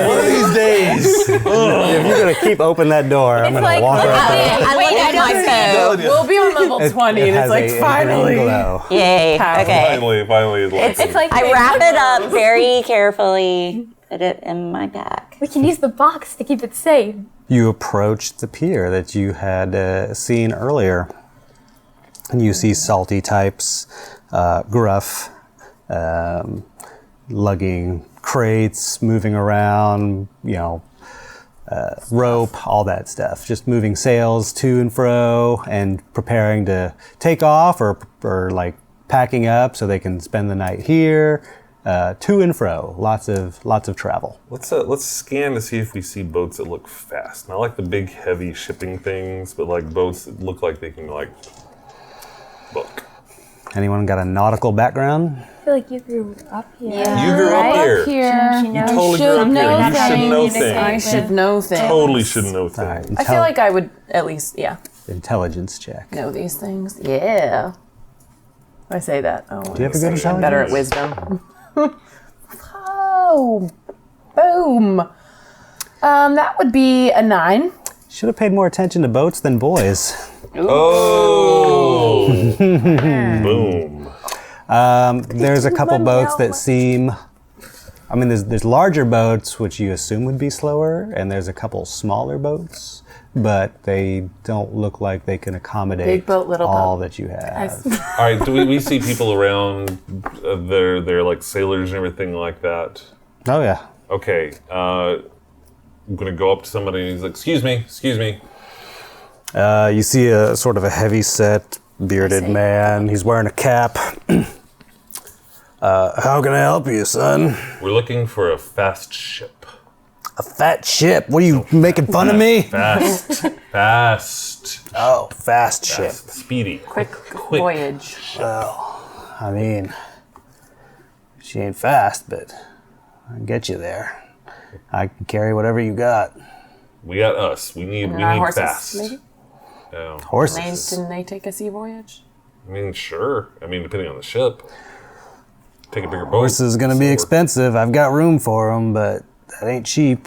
One of these days. If you're gonna keep open that door, I'm gonna walk around. I look at my phone. We'll be on level 20, and it's like finally. Glow. Yay. Okay. Finally, it's like It's like I wrap it up very carefully. Put it in my bag. we can use the box to keep it safe. You approach the pier that you had seen earlier. And you see salty types, gruff, lugging crates, moving around, rope, all that stuff. Just moving sails to and fro and preparing to take off or like packing up so they can spend the night here. To and fro, lots of travel. Let's scan to see if we see boats that look fast. Not like the big heavy shipping things, but like boats that look like they can like book. Anyone got a nautical background? I feel like you grew up here. Yeah. You grew up here. Here. You totally grew up here. You should know I things. should know things. Totally should know things. I feel like I would at least, Intelligence check. know these things. Yeah. I say that. Oh, Do you have a good intelligence? I'm better at wisdom. Oh, boom. That would be a 9. Should have paid more attention to boats than boys. Oh, boom. There's a couple boats that seem. I mean, there's larger boats which you assume would be slower, and there's a couple smaller boats, but they don't look like they can accommodate Big boat, little all boat. that you have. All right, do we see people around? They're like sailors and everything like that. Oh yeah. Okay, I'm gonna go up to somebody and he's like, excuse me. You see a sort of a heavy-set, bearded man. He's wearing a cap. How can I help you, son? We're looking for a fast ship. A fat ship? What are you making fun of me? Fast. Oh, fast ship. Speedy. Quick voyage. I mean, she ain't fast, but I can get you there. I can carry whatever you got. We got us. We need Horses, fast. maybe? Horses. Didn't they take a sea voyage? I mean, sure. I mean, depending on the ship. Take a bigger boat. Horses is gonna be expensive. I've got room for them, but that ain't cheap.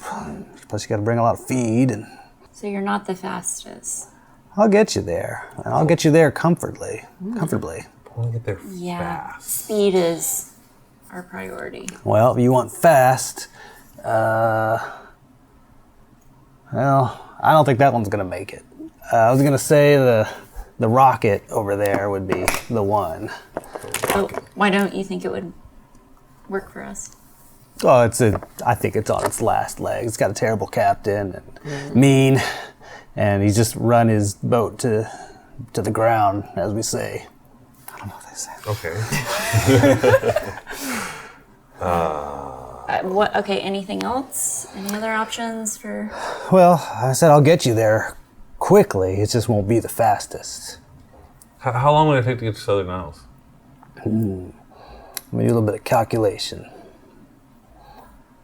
Plus, you gotta bring a lot of feed, and So you're not the fastest. I'll get you there. And I'll get you there comfortably. I want to get there Yeah. fast. Speed is our priority. Well, if you want fast, well, I don't think that one's gonna make it. I was gonna say the rocket over there would be the one. Oh, why don't you think it would work for us? Oh, I think it's on its last legs. It's got a terrible captain and mean, and he's just run his boat to the ground, as we say. I don't know what they say. Okay. Okay, anything else? Any other options for... Well, I said I'll get you there quickly. It just won't be the fastest. How long would it take to get to Southern Isles? Let me do a little bit of calculation.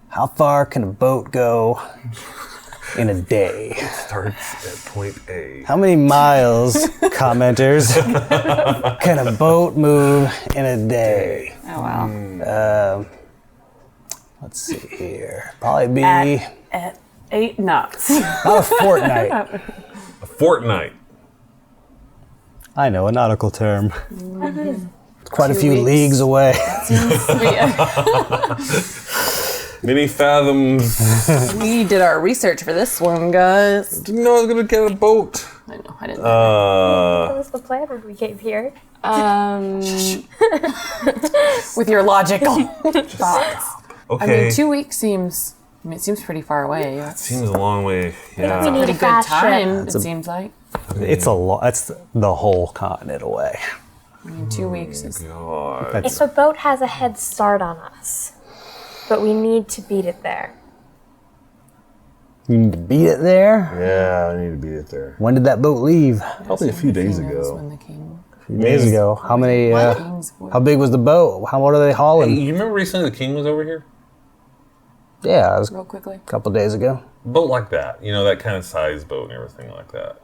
How far can a boat go in a day? Starts at point A. How many miles, commenters, can a boat move in a day? Oh, wow. Let's see here. Probably be At 8 knots. about a fortnight. A fortnight. I know, a nautical term. It's quite a 2 few weeks. leagues away. Many fathoms. We did our research for this one, guys. Didn't know I was gonna get a boat. I know, I didn't. That was the plan when we came here. With your logical thoughts. Okay. I mean, 2 weeks seems. I mean, it seems pretty far away. That's Seems a long way. Yeah. We need pretty a good fast time. ship. It seems like. It's a lot. That's the whole continent away. I mean, 2 weeks is. God. If a boat has a head start on us, but we need to beat it there. You need to beat it there? Yeah, I need to beat it there. When did that boat leave? Probably a few days Who knows ago. when the king. A few days ago. How many? King's How big was the boat? What are they Hey, hauling? you remember recently the king was over here? Yeah, it was a Real quickly. couple days ago. Boat like that. You know, that kind of size boat and everything like that.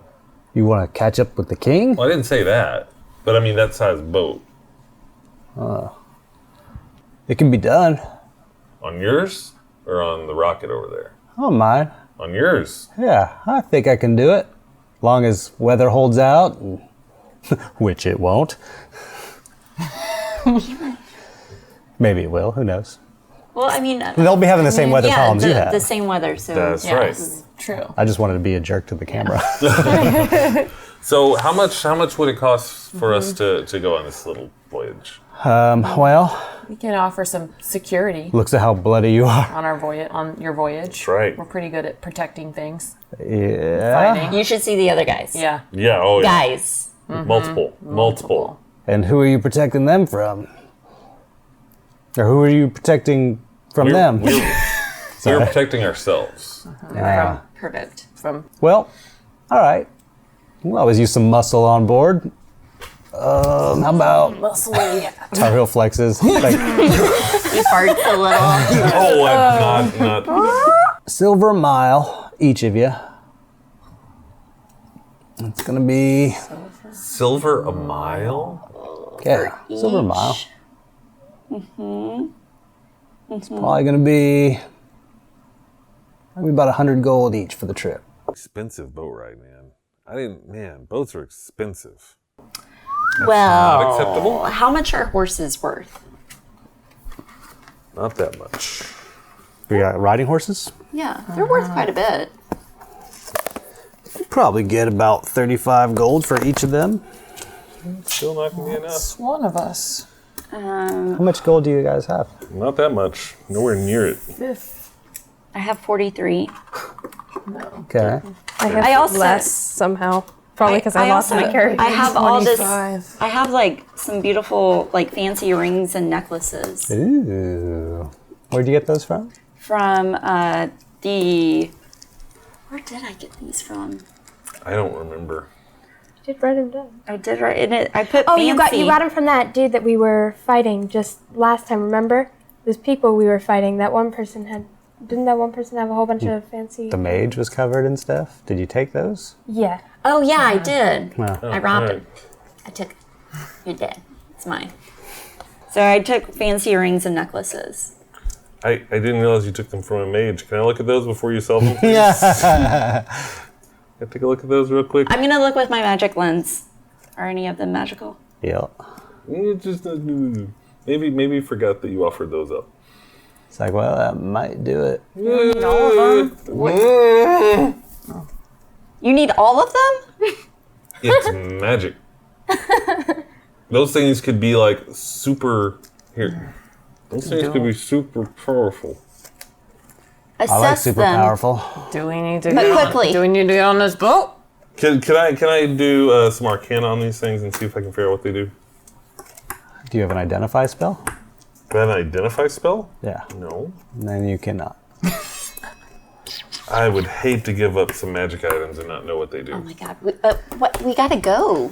You want to catch up with the king? Well, I didn't say that. But I mean, that size boat. It can be done. On yours? Or on the rocket over there? Oh, mine. On yours. Yeah, I think I can do it. Long as weather holds out, and which it won't. Maybe it will, who knows? Well, I mean, They'll be having the same weather problems you have. the same weather. So That's Yeah, right. true. I just wanted to be a jerk to the camera. So how much would it cost for us to go on this little voyage? Well, We can offer some security looks at how bloody you are. on your voyage. That's right. We're pretty good at protecting things. Yeah. Fighting. you should see the other guys. Yeah. Yeah, oh yeah. Guys. Multiple. And who are you protecting them from? Or who are you protecting from them? We're protecting ourselves. Perfect. From Well, all right. We'll always use some muscle on board. How about muscly. Tar Heel flexes? Like He farts a little. Oh, I'm not. silver a mile, each of you. It's gonna be Silver a mile? silver a mile. It's probably gonna be maybe about 100 gold each for the trip. Expensive boat ride, man. Boats are expensive. Well, Not acceptable? how much are horses worth? Not that much. We got riding horses. Yeah, they're worth quite a bit. Probably get about 35 gold for each of them. Still not gonna be enough. It's one of us. How much gold do you guys have? Not that much. Nowhere near it. I have 43. Okay. I have I also- less somehow. Probably because I lost also- my character. I have all this. 25. I have like some beautiful, like fancy rings and necklaces Ooh. Where'd you get those from? from the. Where did I get these from? I don't remember. You did write them down. I did write in it. I put Oh, fancy. you got them from that dude that we were fighting just last time. Remember? Those people we were fighting. That one person had. Didn't that one person have a whole bunch of fancy? The mage was covered in stuff. Did you take those? Yeah. Oh yeah, I did. Well, I robbed alright. him. I took. You're dead. It's mine. So I took fancy rings and necklaces. I didn't realize you took them from a mage. Can I look at those before you sell them? yeah. Can I take a look at those real quick? I'm gonna look with my magic lens. Are any of them magical? Yeah. Maybe you forgot that you offered those up. It's like, well, that might do it. You need all of them? It's magic. Those things could be like super. Here. Those things could be super powerful. Assess I like super them. powerful. Do we need to But get quickly. On, do we need to get on this boat? Can I do some arcana on these things and see if I can figure out what they do? Do you have an identify spell? Do I have an identify spell? Yeah. No. Then you cannot. I would hate to give up some magic items and not know what they do. Oh my god. We gotta go.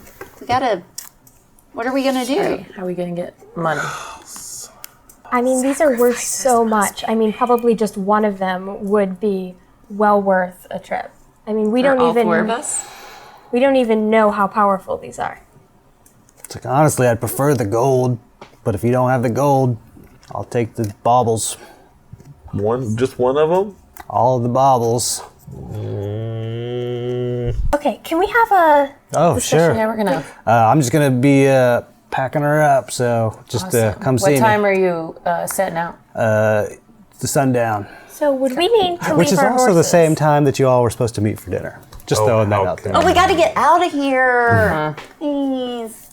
What are we gonna do? How are we gonna get money? I mean, these are worth so much. I mean, probably just one of them would be well worth a trip. I mean, we don't all even. four of us? We don't even know how powerful these are. It's like, honestly, I'd prefer the gold. But if you don't have the gold, I'll take the baubles. Just one of them? All of the baubles. Okay, can we have a? Oh, sure. Yeah, we're gonna. I'm just going to be packing her up, so just come see What time me. are you setting out? The sundown. So would we need to Which leave is our also horses? the same time that you all were supposed to meet for dinner. Just throwing that out there. Oh, we gotta get out of here. Please.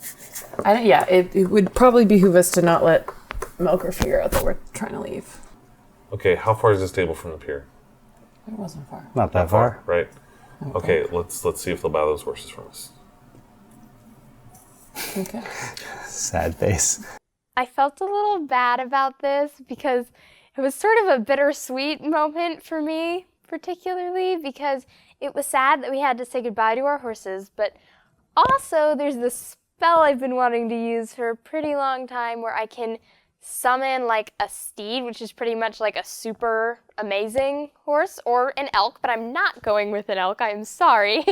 It would probably behoove us to not let Malchor figure out that we're trying to leave. Okay, how far is this table from the pier? It wasn't far. Not that far. Right. Okay, let's see if they'll buy those horses from us. Okay. Sad face. I felt a little bad about this because it was sort of a bittersweet moment for me, particularly because it was sad that we had to say goodbye to our horses, but also there's this spell I've been wanting to use for a pretty long time where I can summon like a steed, which is pretty much like a super amazing horse, or an elk, but I'm not going with an elk, I'm sorry.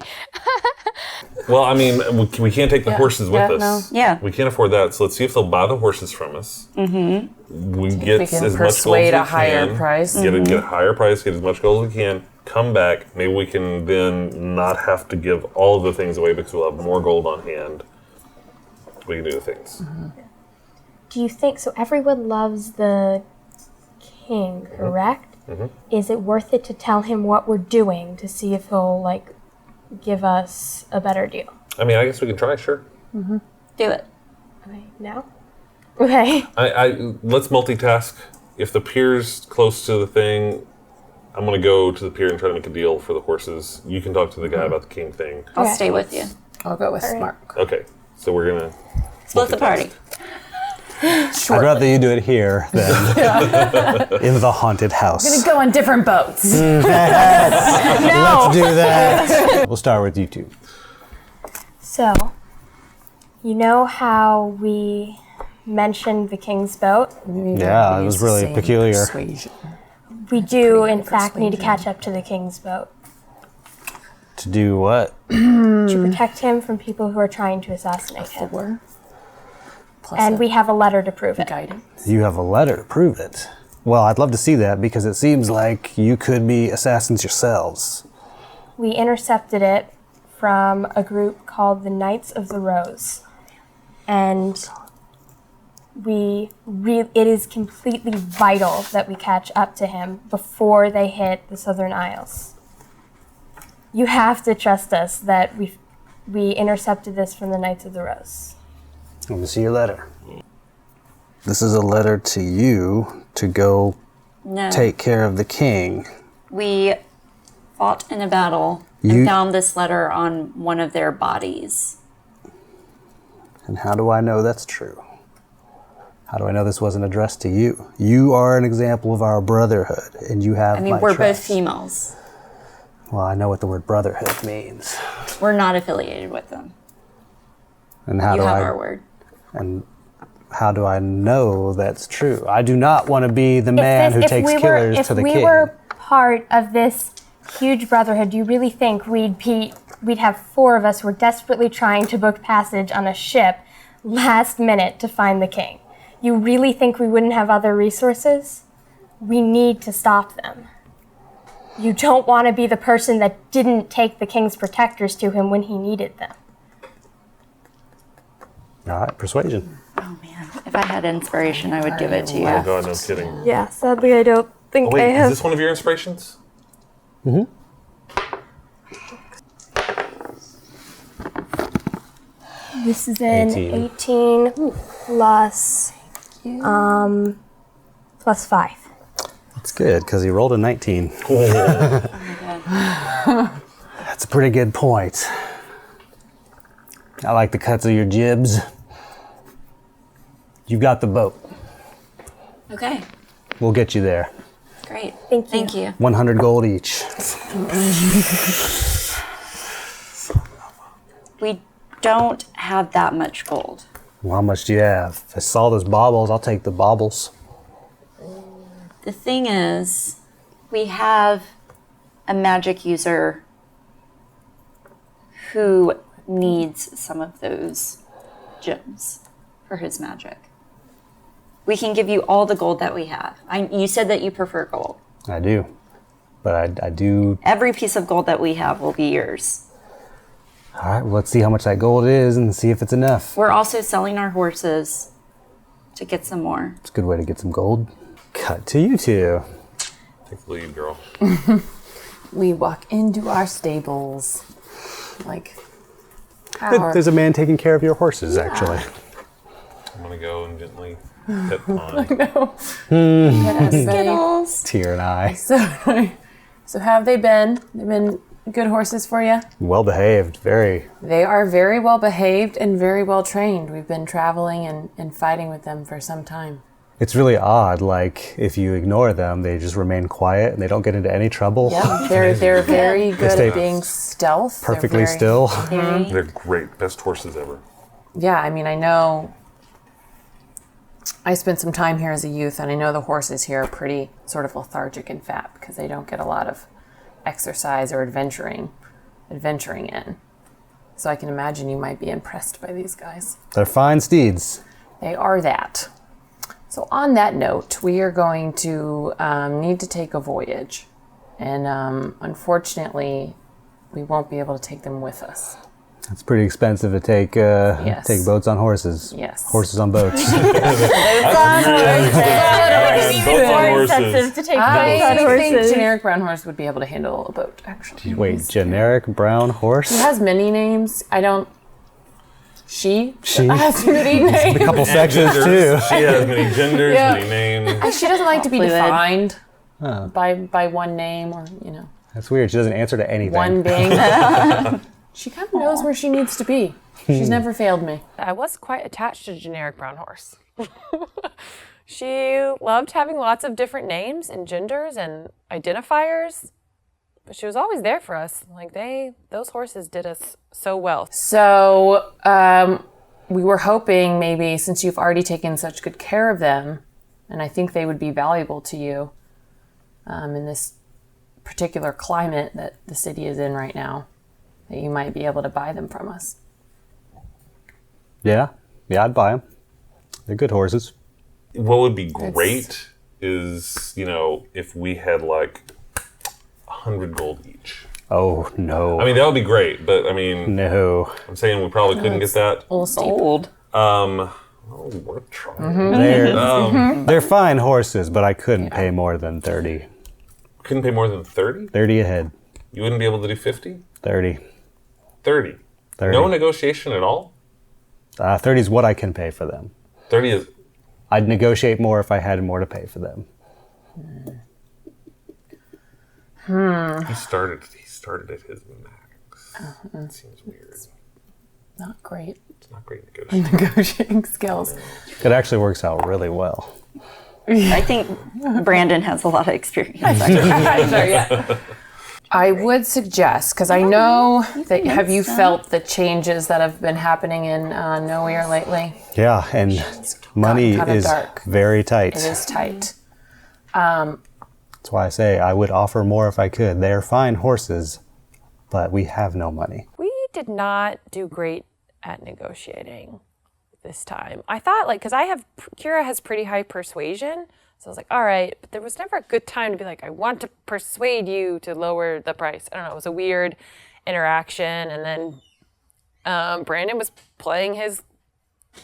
Well, I mean, we can't take the horses with us. no. Yeah. We can't afford that, so let's see if they'll buy the horses from us. Mm-hmm. We get we can as much gold as persuade we a higher can, price. Get a higher price, get as much gold as we can, come back. Maybe we can then not have to give all of the things away because we'll have more gold on hand. We can do the things. Do you think so? Everyone loves the king, correct? Is it worth it to tell him what we're doing to see if he'll like give us a better deal? I mean, I guess we can try, sure. Do it. Okay, now? Okay. Let's multitask. If the pier's close to the thing, I'm going to go to the pier and try to make a deal for the horses. You can talk to the guy about the king thing. I'll Okay. stay with you. I'll go with Smart. Okay, so we're going to Split the party. I'd rather you do it here than in the haunted house. Gonna go on different boats. Let's do that. We'll start with you two. So, you know how we mentioned the king's boat? Yeah, it was really peculiar. Persuasion. We do, in fact, need to catch up to the king's boat To do what? to protect him from people who are trying to assassinate him. 4 plus And we have a letter to prove it. guidance. You have a letter to prove it. Well, I'd love to see that because it seems like you could be assassins yourselves. We intercepted it from a group called the Knights of the Rose. And it is completely vital that we catch up to him before they hit the Southern Isles. You have to trust us that we intercepted this from the Knights of the Rose. Let me see your letter. This is a letter to you to go No. take care of the king. We fought in a battle You- and found this letter on one of their bodies. And how do I know that's true? How do I know this wasn't addressed to you? You are an example of our brotherhood, and you have I mean, my we're both trust. females. Well, I know what the word brotherhood means. We're not affiliated with them. And how You do have I our word. and how do I know that's true? I do not want to be the man who takes killers to the king. If we were part of this huge brotherhood, do you really think we'd have 4 of us who were desperately trying to book passage on a ship last minute to find the king? You really think we wouldn't have other resources? We need to stop them. You don't want to be the person that didn't take the king's protectors to him when he needed them. All right, persuasion. Oh man, if I had inspiration, I would give it to you. Oh god, no kidding. Yeah, sadly I don't think Oh, wait, is this one of your inspirations? This is an 18 plus, plus 5. That's good, because he rolled a 19. That's a pretty good point. I like the cuts of your jibs. You've got the boat. Okay, We'll get you there. great. Thank you. Thank you. 100 gold each. We don't have that much gold. Well, how much do you have? If I saw those baubles, I'll take the baubles. The thing is, we have a magic user who needs some of those gems for his magic. We can give you all the gold that we have. You said that you prefer gold. I do. But I do. Every piece of gold that we have will be yours. All right, well, let's see how much that gold is and see if it's enough. We're also selling our horses to get some more. It's a good way to get some gold. Cut to you two. Take the lead, girl. We walk into our stables. Like, our, There's a man taking care of your horses, actually. I'm gonna go and gently pet Pond. Skittles. Tear and I. So have they been? They've been good horses for you? Well behaved, very. They are very well behaved and very well trained. We've been traveling and fighting with them for some time. It's really odd, like, if you ignore them, they just remain quiet and they don't get into any trouble. Yeah, they're very good stay at being stealth. They're Perfectly very- still. They're great. Best horses ever. Yeah, I mean, I know I spent some time here as a youth, and I know the horses here are pretty sort of lethargic and fat because they don't get a lot of exercise or adventuring in. So I can imagine you might be impressed by these guys. They're fine steeds. They are that. So on that note, we are going to need to take a voyage. And unfortunately, we won't be able to take them with us. It's pretty expensive to take take boats on horses. Yes. Horses on boats. Expensive to take I boats on think horses. generic brown horse would be able to handle a boat, actually. Wait, generic brown horse? He has many names. She She. has many names. A couple sections too. She has many genders, Yeah. many names. She doesn't like to be Fluid. defined by one name or, That's weird. She doesn't answer to anything. one being. She kind of knows where she needs to be. She's never failed me. I was quite attached to generic brown horse. She loved having lots of different names and genders and identifiers, but she was always there for us. Like those horses did us so well. So we were hoping maybe since you've already taken such good care of them, and I think they would be valuable to you in this particular climate that the city is in right now, that you might be able to buy them from us. Yeah, I'd buy them. They're good horses. What would be great is, if we had like 100 gold each. Oh, no. I mean, that would be great, but I mean, no. I'm saying we probably couldn't get that. A little steep. Old. We're trying. They're fine horses, but I couldn't pay more than 30. Couldn't pay more than 30? 30 a head. You wouldn't be able to do 50? 30. 30. 30. No negotiation at all? 30 is what I can pay for them. 30 is... I'd negotiate more if I had more to pay for them. He started at his max. That seems weird. Not great. It's not great negotiation. Negotiating skills. It actually works out really well. I think Brandon has a lot of experience. I would suggest, because I know that, have you felt the changes that have been happening in Nowhere lately? Yeah, and money kinda is dark. very tight. It is tight. That's why I say I would offer more if I could. They're fine horses, but we have no money. We did not do great at negotiating this time. I thought, because Kira has pretty high persuasion, so I was like, all right, but there was never a good time to be like, I want to persuade you to lower the price. I don't know, it was a weird interaction, and then Brandon was playing his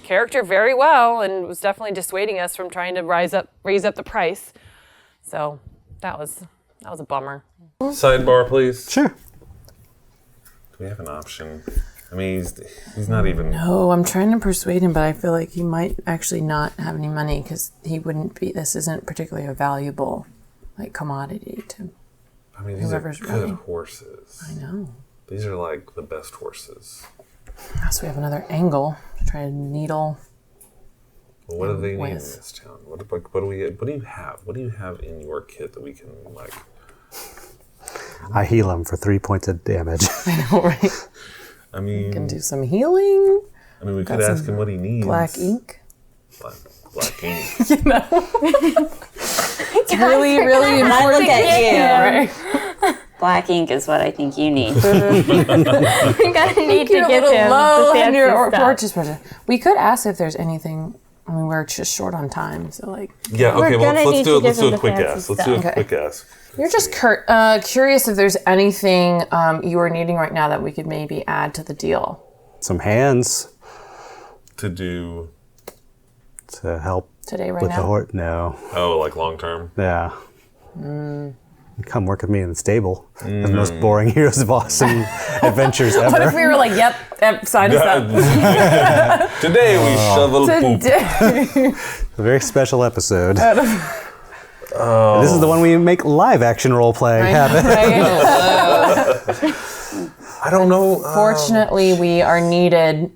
character very well and was definitely dissuading us from trying to raise up the price. So that was a bummer. Sidebar, please. Sure. Do we have an option? I mean, he's not even... No, I'm trying to persuade him, but I feel like he might actually not have any money because he wouldn't be, this isn't particularly a valuable commodity to I mean, these whoever's are good running. horses. I know. These are like the best horses. So we have another angle to try to needle. Well, what do they need in With. this town? What do you have? What do you have in your kit that we can I heal him for 3 points of damage. I know, right? I mean, Can do some healing. we got could ask some him what he needs. Black ink. Black ink. It's really, really And I important. look at you. Right? Black ink is what I think you need. We're gonna need to You're a give little him low the on your fancy stuff. purchase budget. We could ask if there's anything. I mean, we're just short on time, so Yeah. We're Okay. Well, gonna let's need do to it. Let's give do him a the quick fancy ask. Let's do a stuff. quick ask. You're just curious if there's anything you are needing right now that we could maybe add to the deal. Some hands To do. to help Today, right with now? the horse. No. Oh, like long term. Yeah. Come work with me in the stable. The most boring Heroes of Awesome adventures ever. What if we were like, yep, sign us up. Today we shovel poop. Today. A very special episode. This is the one we make live action role playing happen. I don't know. Fortunately, we are needed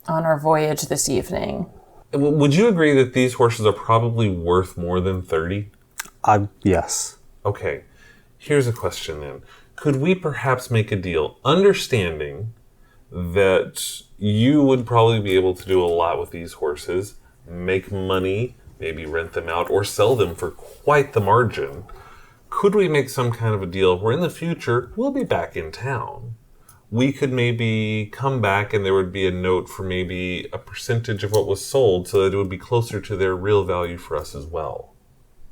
on our voyage this evening. Would you agree that these horses are probably worth more than 30? Yes. Okay. Here's a question then. Could we perhaps make a deal, understanding that you would probably be able to do a lot with these horses, make money, maybe rent them out, or sell them for quite the margin. Could we make some kind of a deal where in the future we'll be back in town? We could maybe come back and there would be a note for maybe a percentage of what was sold so that it would be closer to their real value for us as well.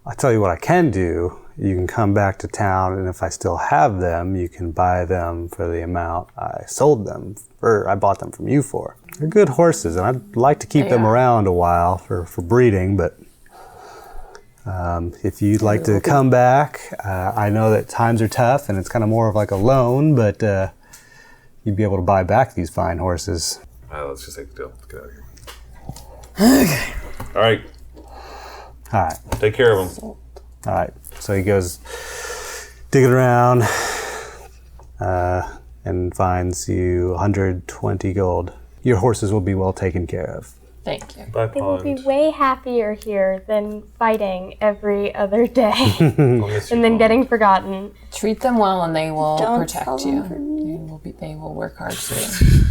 I'll tell you what I can do. You can come back to town, and if I still have them, you can buy them for the amount I sold them, or I bought them from you for. They're good horses, and I'd like to keep them around a while for breeding, but if you'd like to come back, I know that times are tough, and it's kind of more of like a loan, but you'd be able to buy back these fine horses. Let's just take the deal. Let's get out of here. Okay. All right. All right. Take care of them. All right. So he goes digging around and finds you 120 gold. Your horses will be well taken care of. Thank you. Bye, They will Pond. be way happier here than fighting every other day I'll miss you, and then Pond. getting forgotten. Treat them well, and they will Don't protect sell you. them for me. They will work hard for you.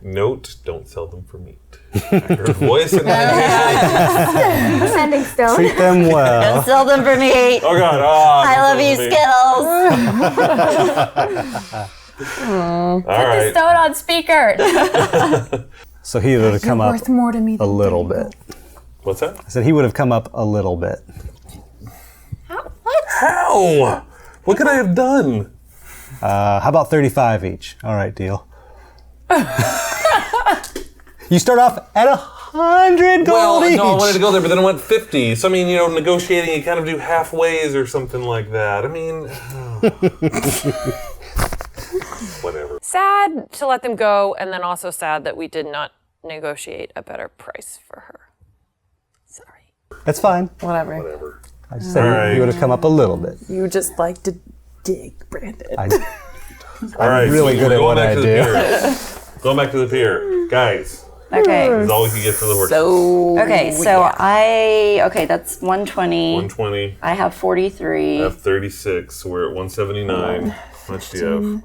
Note, don't sell them for meat. I heard a voice in my head. Sending stone. Treat them well. Sell them for me. Oh, God. I love you, Skittles. Skittles. All right. Stone on speaker. So he would have come up Worth more to me a than little bit. What's that? I said he would have come up a little bit. How? What could I have done? How about 35 each? All right, deal. You start off at 100 gold Well, each. no, I wanted to go there, but then I went 50. So, I mean, negotiating, you kind of do halfways or something like that. I mean, whatever. Sad to let them go, and then also sad that we did not negotiate a better price for her. Sorry. That's fine. Whatever. I just said All right. he would have come up a little bit. You just like to dig, Brandon. All right, really so good we're at going what back I to the do. pier. Going back to the pier. Guys, Okay. this is all we can get for the horse. Okay, so that's 120. 120. I have 43. I have 36. So we're at 179. How much do you have?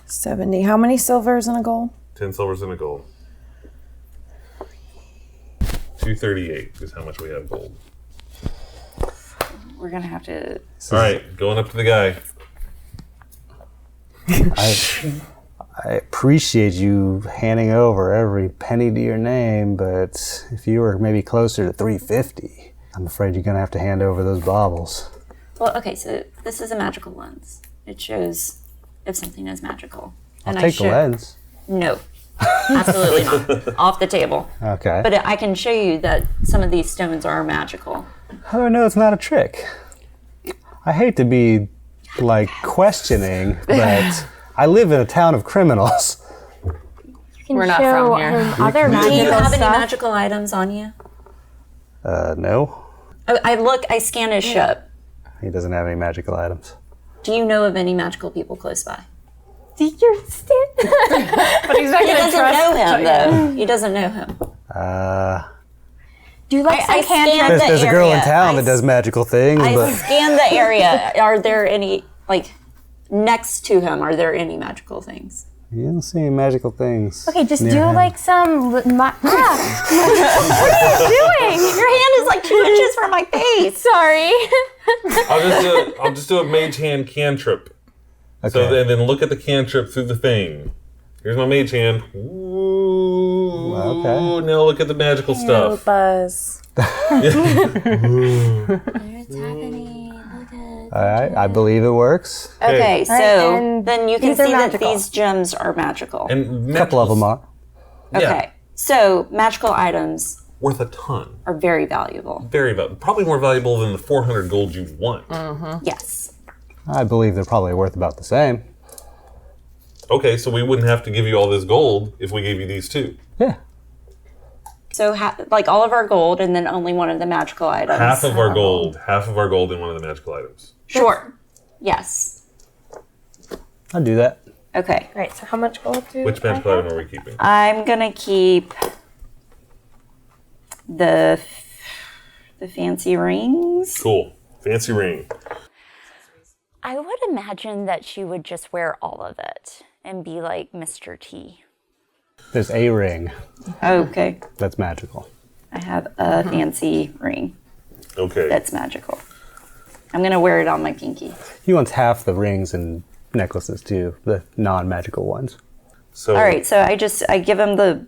70. How many silvers and a gold? 10 silvers and a gold. 238 is how much we have gold. We're gonna have to. All right, going up to the guy. I appreciate you handing over every penny to your name, but if you were maybe closer to 350, I'm afraid you're going to have to hand over those baubles. Well, okay, so this is a magical lens. It shows if something is magical. I'll take the lens. No, absolutely not. Off the table. Okay. But I can show you that some of these stones are magical. How do I know it's not a trick? I hate to be, questioning, but I live in a town of criminals. We're not from here. Other Do magical you have any stuff. magical items on you? No. I scanned his ship. He doesn't have any magical items. Do you know of any magical people close by? Do you stand? But he's not He going to doesn't trust. know him, though. He doesn't know him. Do you like I some cantrip? scanned There's the a girl in area. town that does magical things, I but scanned the area. Are there any, next to him, are there any magical things? you don't see any magical things. Okay, just near do him. some. What are you doing? Your hand is 2 inches from my face. Sorry. I'll just do a mage hand cantrip. Okay. So then look at the cantrip through the thing. Here's my mage hand. Ooh. Okay. Now look at the magical stuff. Buzz. All right, I believe it works. Okay, so and then you can these are see that magical. these gems are magical. And A couple of them are. Okay, so magical items Worth a ton. are very valuable. Very valuable. Probably more valuable than the 400 gold you want. Yes. I believe they're probably worth about the same. Okay, so we wouldn't have to give you all this gold if we gave you these two. Yeah. So all of our gold and then only one of the magical items. Half of our gold in one of the magical items. Sure. Yes. I'll do that. Okay. Right, so how much gold do Which I magical have? item are we keeping? I'm gonna keep the fancy rings. Cool. Fancy ring. I would imagine that she would just wear all of it and be like Mr. T. There's a ring Okay. that's magical. I have a fancy ring Okay. that's magical. I'm going to wear it on my pinky. He wants half the rings and necklaces too, the non-magical ones. So, All right, so I give him the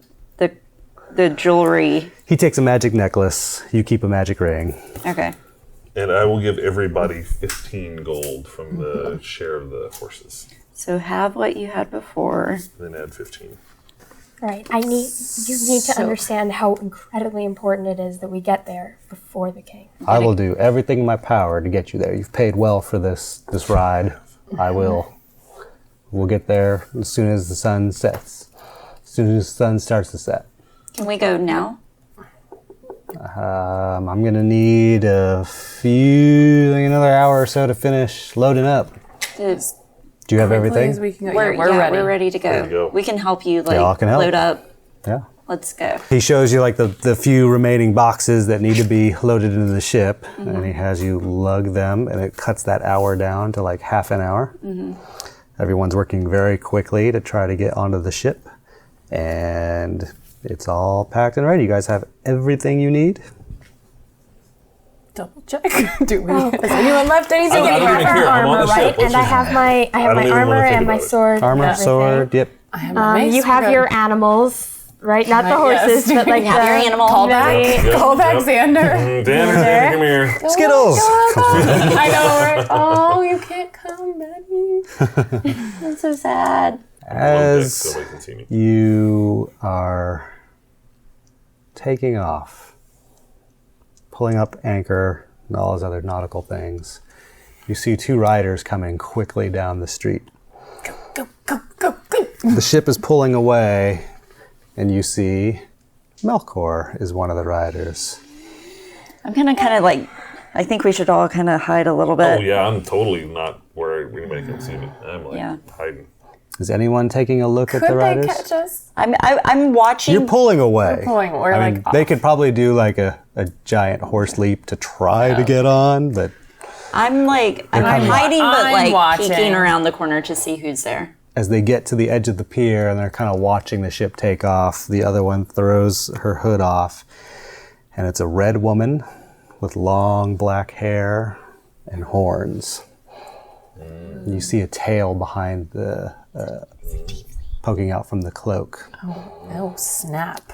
jewelry. He takes a magic necklace. You keep a magic ring. Okay. and I will give everybody 15 gold from the share of the horses. So have what you had before. Then add 15. Right. You need to understand how incredibly important it is that we get there before the king. I will do everything in my power to get you there. You've paid well for this ride. I will. We'll get there as soon as the sun sets. As soon as the sun starts to set. Can we go now? I'm gonna need another hour or so to finish loading up. Do you have everything? We're ready to go. Ready to go. We can help you all can help. load up. Yeah. Let's go. He shows you like the few remaining boxes that need to be loaded into the ship, and he has you lug them, and it cuts that hour down to like half an hour. Everyone's working very quickly to try to get onto the ship, and it's all packed and ready. You guys have everything you need. Double check. Do we? Has anyone left anything? I don't even care. I'm on the ship. And I have my don't even armor wanna think and my about it. sword. and Armor, everything. sword, yep. I have my mace. You have We're your good. animals, right? Not the Yes. horses, but like Have your animal. Callback. Yep, Call back yep. Xander. Xander, come here. Skittles! I know, right? Oh, you can't come, Betty. That's so sad. As So nobody can see me. you are taking off, pulling up anchor and all those other nautical things, you see two riders coming quickly down the street. Go, go, go, go. The ship is pulling away, and you see Malchor is one of the riders. I'm gonna kind of like. I think we should all kind of hide a little bit. Oh yeah, I'm totally not where anybody can see me. I'm like Yeah. hiding. Is anyone taking a look at the Could they riders? catch us? I'm watching. You're pulling away. We're I like mean, they could probably do like a giant horse leap to try to get on, but I'm hiding, but I'm like watching. peeking around the corner to see who's there. as they get to the edge of the pier and they're kind of watching the ship take off, the other one throws her hood off, and it's a red woman with long black hair and horns. You see a tail behind the poking out from the cloak. Oh, snap.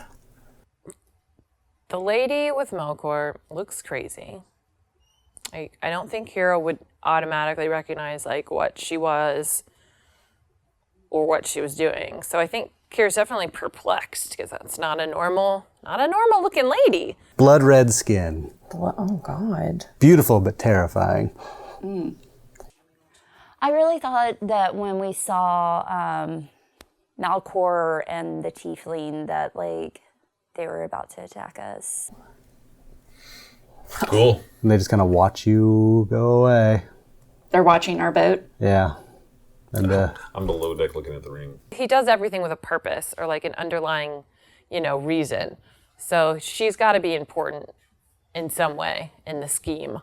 The lady with Malchor looks crazy. I don't think Hero would automatically recognize like what she was or what she was doing. So I think Kira's definitely perplexed because that's not a normal looking lady. Blood red skin. Oh, God. Beautiful but terrifying. I really thought that when we saw Malchor and the tiefling that like they were about to attack us. Cool. And they just kind of watch you go away. They're watching our boat. Yeah. And I'm below deck looking at the ring. He does everything with a purpose or like an underlying, reason. So she's got to be important in some way in the scheme.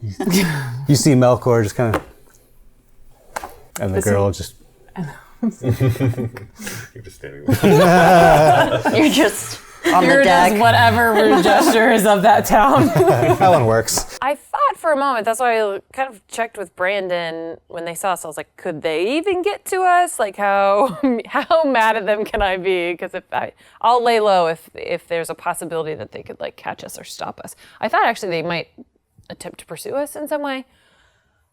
you see Malchor just kind of... And the girl just... You're just standing there. You're just on Here the deck. does whatever rude gesture is of that town. That one works. I thought for a moment, that's why I kind of checked with Brandon when they saw us. I was like, could they even get to us? Like, how mad at them can I be? Because I'll lay low if there's a possibility that they could like catch us or stop us. I thought actually they might attempt to pursue us in some way.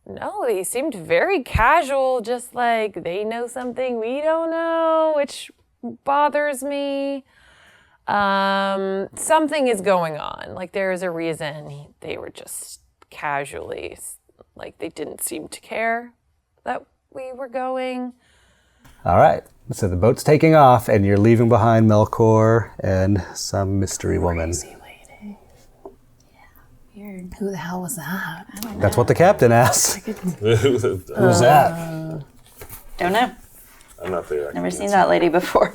No, they seemed very casual, just like they know something we don't know, which bothers me. Something is going on. Like there is a reason they were just casually, like they didn't seem to care that we were going. All right. So the boat's taking off, and you're leaving behind Malchor and some mystery woman. Who the hell was that? That's what the captain asked. Who's that? Don't know. I'm not there. Never seen that lady before.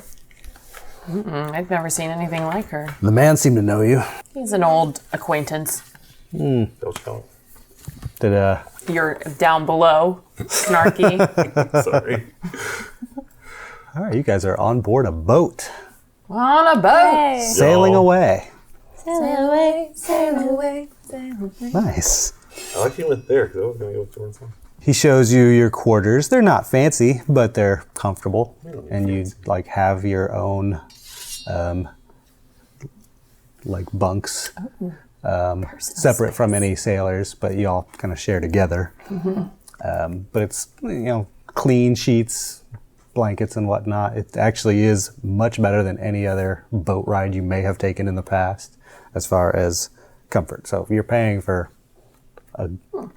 I've never seen anything like her. The man seemed to know you. He's an old acquaintance. Don't tell Did You're down below, snarky. him. Sorry. all right, you guys are on board a boat, On a boat. sailing Y'all. away. Sail away, sail away, sail away. Nice. I like you went there because I was going to go with Jordan's song. He shows you your quarters. They're not fancy, but they're comfortable. And you like have your own like bunks, separate from any sailors, but you all kind of share together. But it's, clean sheets, blankets and whatnot. It actually is much better than any other boat ride you may have taken in the past as far as comfort. So if you're paying for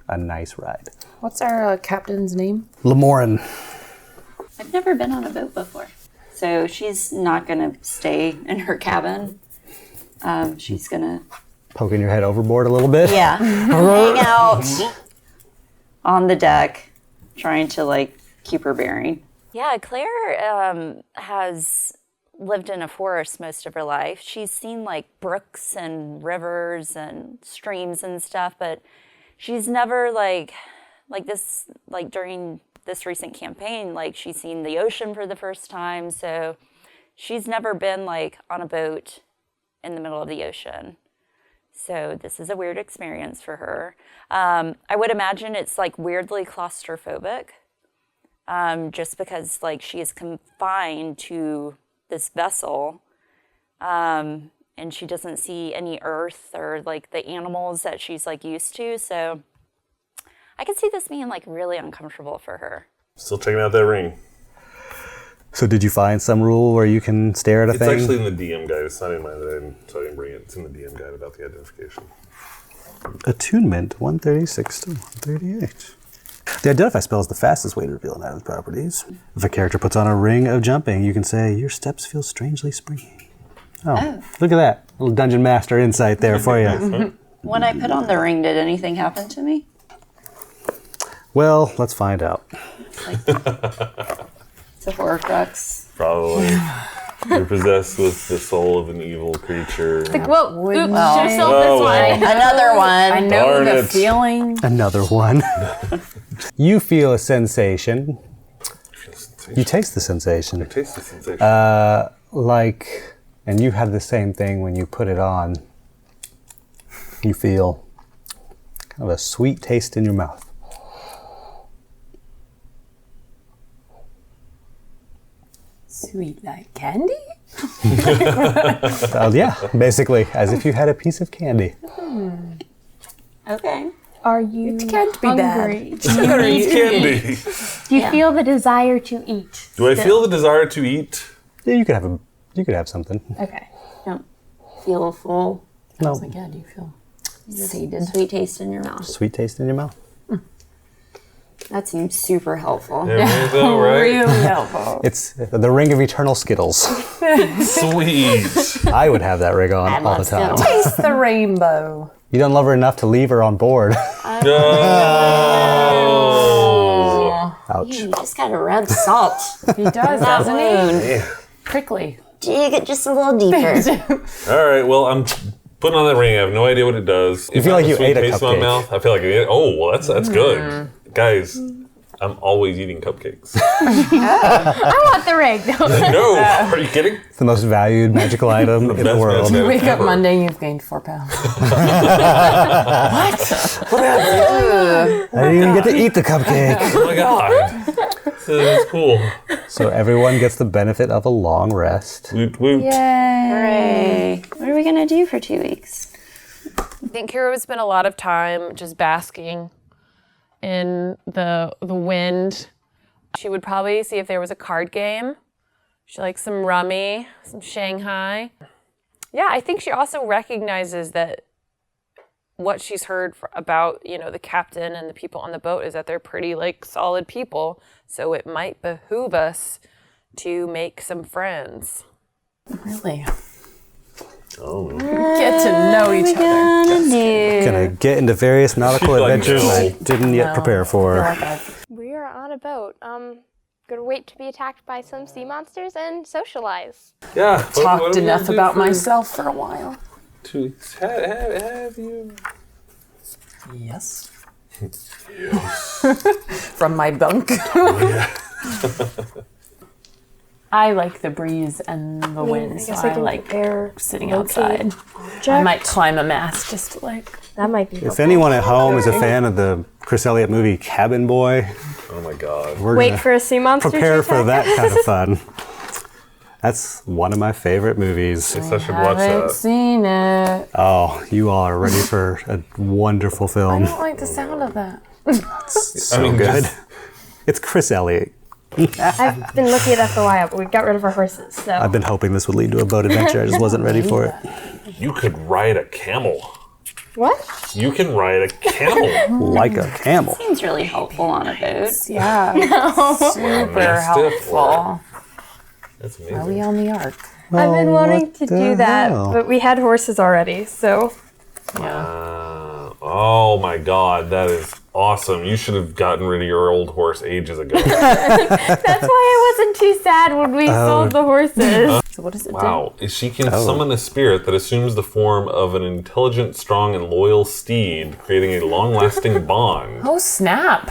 a nice ride. What's our captain's name? Lamorin. I've never been on a boat before. So she's not going to stay in her cabin. She's going to... Poking your head overboard a little bit? Yeah. Hang out on the deck, trying to, keep her bearing. Yeah, Claire has lived in a forest most of her life. She's seen, brooks and rivers and streams and stuff, but she's never, during this recent campaign, she's seen the ocean for the first time, so she's never been, on a boat in the middle of the ocean. So this is a weird experience for her. I would imagine it's, weirdly claustrophobic, just because, she is confined to this vessel, and she doesn't see any earth or, the animals that she's, used to, so... I could see this being really uncomfortable for her. Still checking out that ring. So did you find some rule where you can stare at a thing? It's actually in the DM guide. It's not in mine, so I didn't bring it. It's in the DM guide about the identification. Attunement 136 to 138. The identify spell is the fastest way to reveal an item's properties. If a character puts on a ring of jumping, you can say, your steps feel strangely springy. Oh, look at that. Little Dungeon Master insight there for you. When I put on the ring, did anything happen to me? Well, let's find out. It's a Horcrux. Probably. You're possessed with the soul of an evil creature. Well, oops, should have sold this one. Another one. I know Darn the it. feeling. Another one. You feel a sensation. You taste the sensation. Taste the sensation. And you had the same thing when you put it on. You feel kind of a sweet taste in your mouth. Sweet like candy? Yeah, basically, as if you had a piece of candy. Okay. Are you can't be hungry? Candy. Do you feel the desire to eat? Do I feel the desire to eat? Yeah, you could have something. Okay. Don't feel full. No, Yeah, do you feel sated? Sweet taste in your mouth. sweet taste in your mouth. That seems super helpful. Right? Really helpful. It's the ring of eternal Skittles. Sweet. I would have that ring on all the time. Taste the rainbow. You don't love her enough to leave her on board. No. Ouch. You just gotta rub salt. He does, doesn't he? Yeah. Prickly. Dig it just a little deeper. All right, well, I'm putting on that ring. I have no idea what it does. You feel like you ate a taste in my cupcake. mouth. I feel like that's good. Guys, I'm always eating cupcakes. I want the ring. No, are you kidding? It's the most valued magical item in the best world. magic- Wake up Ever. Monday and you've gained 4 pounds. I didn't even get to eat the cupcake. Oh my god. This is cool. So everyone gets the benefit of a long rest. Woot woot. Hooray. What are we gonna do for 2 weeks? I think Kira would spend a lot of time just basking in the wind. She would probably see if there was a card game. She likes some rummy, some Shanghai. Yeah, I think she also recognizes that what she's heard about, the captain and the people on the boat is that they're pretty solid people. So it might behoove us to make some friends. Really? Oh. Get to know each other. Gonna get into various nautical She's like, adventures no. I didn't yet prepare for. We are on a boat. Gonna wait to be attacked by some sea monsters and socialize. Yeah. Talked enough about myself for a while. 2 weeks. Have you? Yes. From my bunk. I like the breeze and the wind, I so guess I I can like prepare sitting locate outside. object. I might climb a mast just to like. That might be. If helpful. anyone at home is a fan of the Chris Elliott movie Cabin Boy, Oh my god. we're Wait gonna for a sea monster. prepare to for attack. that kind of fun. That's one of my favorite movies. I should watch Haven't that. seen it. Oh, you all are ready for a wonderful I film. don't like the sound of that. So good. It's Chris Elliott. I've been looking at that for a while, but we've got rid of our horses, so. I've been hoping this would lead to a boat adventure. I just wasn't ready for it. You could ride a camel. What? You can ride a camel. Like a camel. Seems really helpful on a boat. Yeah. Super Mastiff helpful. That's Are we amazing. on the ark? I've been wanting what to the do that, hell? but we had horses already, so. Oh my god, that is awesome. You should have gotten rid of your old horse ages ago. That's why I wasn't too sad when we sold the horses. So what does it Wow. She can summon a spirit that assumes the form of an intelligent, strong, and loyal steed, creating a long-lasting bond. do? Oh snap!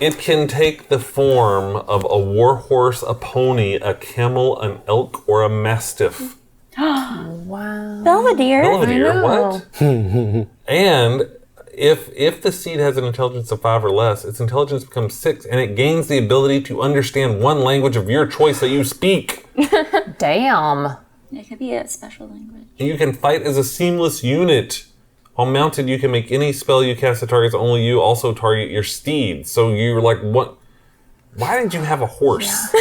It can take the form of a warhorse, a pony, a camel, an elk, or a mastiff. Wow. Belvedere. Belvedere, know. what? And if the seed has an intelligence of 5 or less, its intelligence becomes 6, and it gains the ability to understand one language of your choice that you speak. Damn. It could be a special language. And you can fight as a seamless unit. While mounted, you can make any spell you cast that targets only you also target your steed. So you're like, what? Why did you have a horse?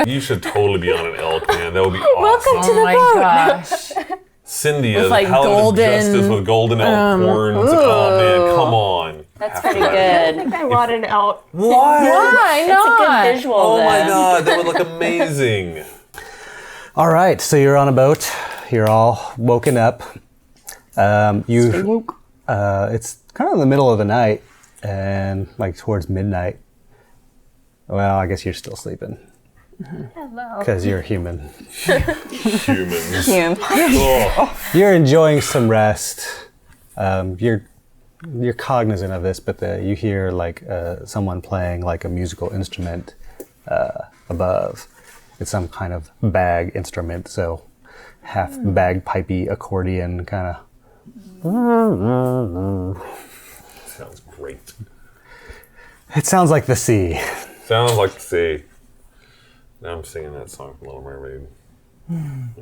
You should totally be on an elk, man. That would be awesome. Oh my gosh. Cindy With, is like, Paladin of golden, Justice with golden elk horns. Oh man, come on. That's Have to pretty ride it. good. I want an elk. What? Why It's a not? good visual. Oh my then. god, that would look amazing. All right, so you're on a boat. You're all woken up. It's kind of in the middle of the night and like towards midnight. Well, I guess you're still sleeping. Hello. Because you're human. Humans. Oh, You're enjoying some rest. You're cognizant of this, but you hear like someone playing like a musical instrument above. It's some kind of bag instrument, so half bagpipey accordion kind of. sounds great. It sounds like the sea. Sounds like the sea. Now I'm singing that song from Little Mermaid.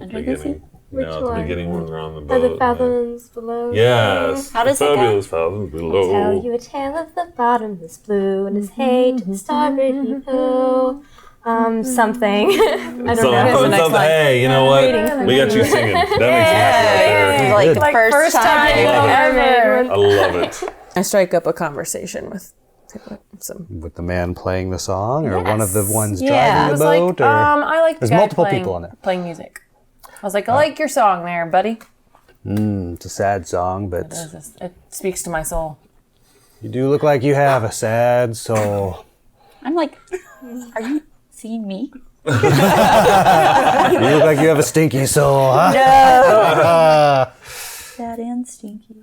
At the beginning. Which No, at the one? beginning when they're on the Are boat. the fathoms below? Yes. How does the it go? fabulous fathoms below. Tell you a tale of the bottomless blue and his hate to the starboard heave-ho. Something. I don't know. Something, next something. line. Hey, you know what? Reading. We got you singing. That makes me happy right there. Like first time. ever. I love it. I strike up a conversation with some. With the man playing the song, or one of the ones Yeah. driving I the was boat, like, or I like the there's guy multiple playing, people on there. playing music. I was like, I like your song there, buddy. It's a sad song, but It speaks to my soul. you do look like you have a sad soul. I'm like, are you seeing me? You look like you have a stinky soul, huh? Sad and stinky.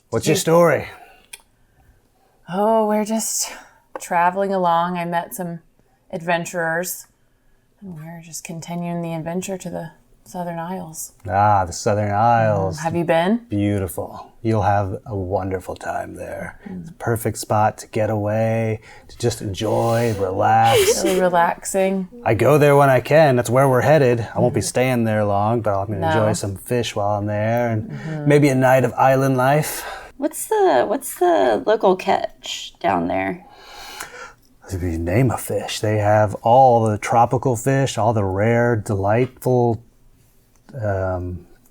What's your story? Oh, we're just traveling along. I met some adventurers, and we're just continuing the adventure to the Southern Isles. Ah, the Southern Isles. Have you been? Beautiful. You'll have a wonderful time there. It's a perfect spot to get away, to just enjoy, relax. Really relaxing. I go there when I can. That's where we're headed. I won't be staying there long, but I'm going to No. enjoy some fish while I'm there, and maybe a night of island life. What's the local catch down there? If you name a fish, they have all the tropical fish, all the rare, delightful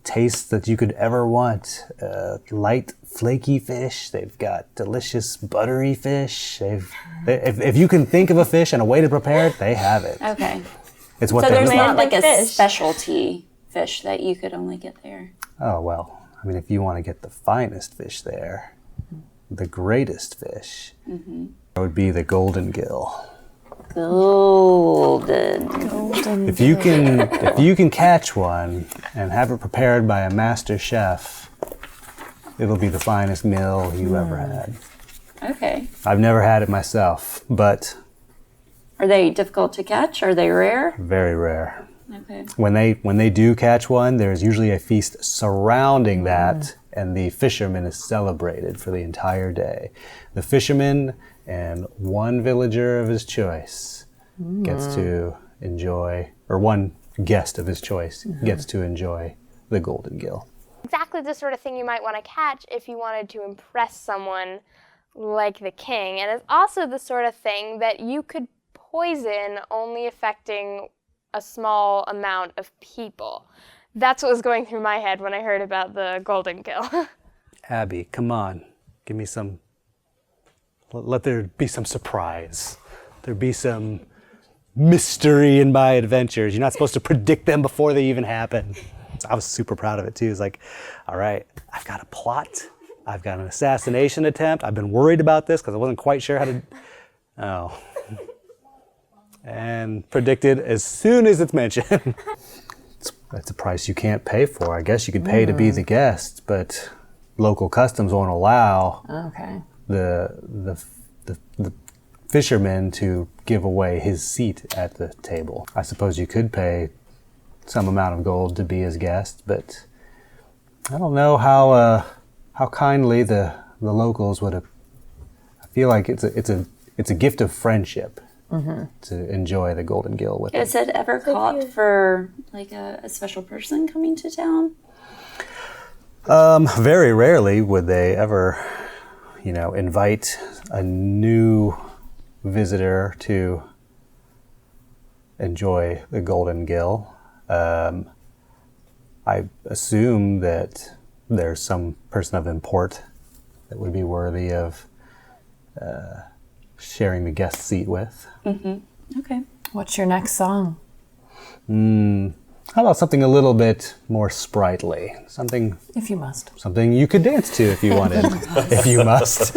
tastes that you could ever want. Light, flaky fish. They've got delicious, buttery fish. If you can think of a fish and a way to prepare it, they have it. Okay. It's what So they there's look not like. like a fish. specialty fish that you could only get there. Oh, well, I mean, if you want to get the finest fish there, the greatest fish, it would be the golden gill. Golden. If you can catch one and have it prepared by a master chef, it'll be the finest meal you ever had. Okay. I've never had it myself, but Are Are they difficult to catch? Are they rare? Very rare. Okay. When they do catch one, there's usually a feast surrounding that, and the fisherman is celebrated for the entire day. The fisherman and one villager of his choice gets to enjoy, or one guest of his choice gets to enjoy the golden gill. Exactly the sort of thing you might want to catch if you wanted to impress someone like the king. And it's also the sort of thing that you could poison only affecting a small amount of people. That's what was going through my head when I heard about the golden gill. Abby, come on. Give me some... Let there be some surprise. There be some mystery in my adventures. You're not supposed to predict them before they even happen. So I was super proud of it too. It's like, all right, I've got a plot. I've got an assassination attempt. I've been worried about this because I wasn't quite sure how to... Oh. And predicted as soon as it's mentioned. That's a price you can't pay for. I guess you could pay to be the guest, but local customs won't allow the fisherman to give away his seat at the table. I suppose you could pay some amount of gold to be his guest, but I don't know how kindly the locals would have. I feel like it's a gift of friendship. To enjoy the golden gill with Is it ever caught for like a special person coming to town? Very rarely would they ever, invite a new visitor to enjoy the golden gill. I assume that there's some person of import that would be worthy of sharing the guest seat with. Okay. What's your next song? How about something a little bit more sprightly? Something If you must. something you could dance to if you wanted. If you must.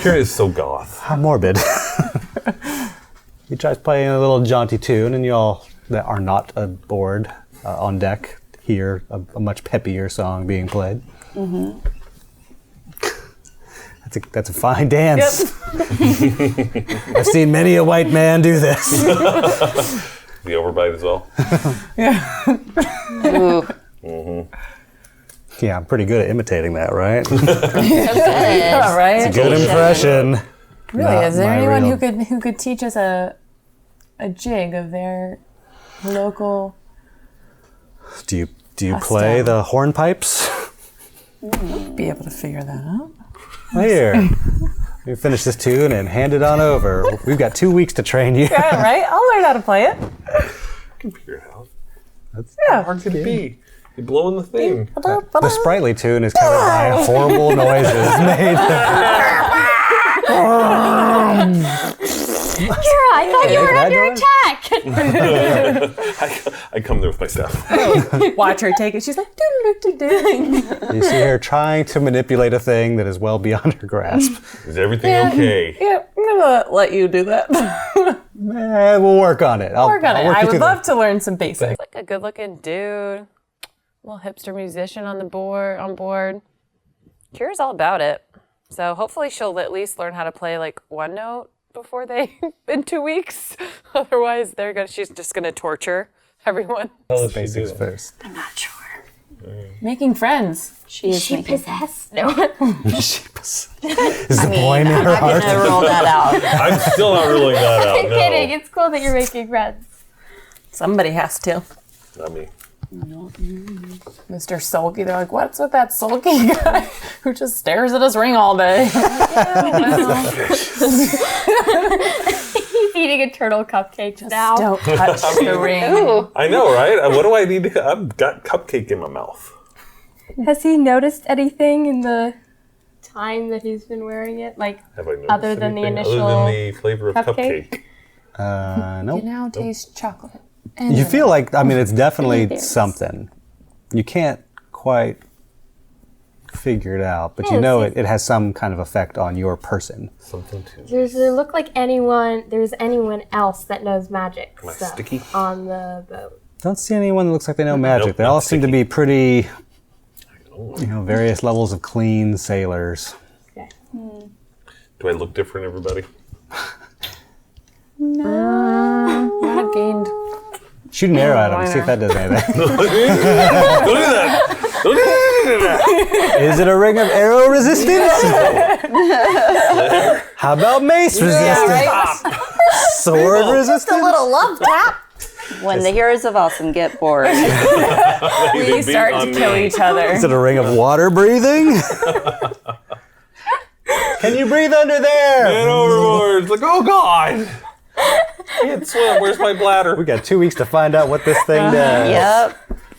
Here is so goth. How morbid. You try playing a little jaunty tune, and you all that are not aboard on deck hear a much peppier song being played. That's a fine dance. Yep. I've seen many a white man do this. The overbite as well. Yeah, I'm pretty good at imitating that, right? Yeah, right? It's a good impression. Really, Not is there my anyone real- who could teach us a jig of their local? Do you play the hornpipes? Be able to figure that out. Here. You finish this tune and hand it on over. We've got 2 weeks to train you. Yeah, right. I'll learn how to play it. I can figure it out. How hard could it be? You're blowing the thing. The sprightly tune is covered by horrible noises made. Kira, I thought you were under attack. I come there with my staff. Watch her take it. She's like, doo-doo-doo-doo. You see her trying to manipulate a thing that is well beyond her grasp. Is everything okay? Yeah, I'm gonna let you do that. We'll work on it. I'll Work on it. work I you would through love to learn some basics. Like a good-looking dude, little hipster musician on board. Kira's all about it. So hopefully she'll at least learn how to play like one note before in 2 weeks. Otherwise, she's just gonna torture everyone. the basics first. I'm not sure. Making friends. She is making Possessed? No. Is the boy in her I'm heart? gonna roll that out. I'm still not ruling that out. I'm kidding. It's cool that you're making friends. Somebody has to. Not me. Mr. Sulky. They're like, what's with that sulky guy who just stares at his ring all day? He's eating a turtle cupcake now. Don't touch the ring. I know, right? What do I need to... I've got cupcake in my mouth. Has he noticed anything in the time that he's been wearing it? Like, Have I noticed Other than the anything initial other than the flavor of cupcake? cupcake? Nope. You now taste chocolate. You feel like, it's definitely Berries. something. You can't quite figure it out, but Yeah, you know it's- it has some kind of effect on your person. Something too. does it look like there's anyone else that knows magic Am I stuff sticky? on the boat? Don't see anyone that looks like they know magic. Nope, They all not seem to sticky. be pretty, various levels of clean sailors. Okay. Do I look different, everybody? You have gained. Shoot an arrow at him. See if that does anything. Don't do that. Don't do that. Is it a ring of arrow resistance? How about mace resistance? Sword resistance? A little love tap. When the heroes of awesome get bored. We start to kill each other. Is it a ring of water breathing? Can you breathe under there? Man overboard. It's like, oh God. I can't swim. Where's my bladder? We got 2 weeks to find out what this thing does. Yep.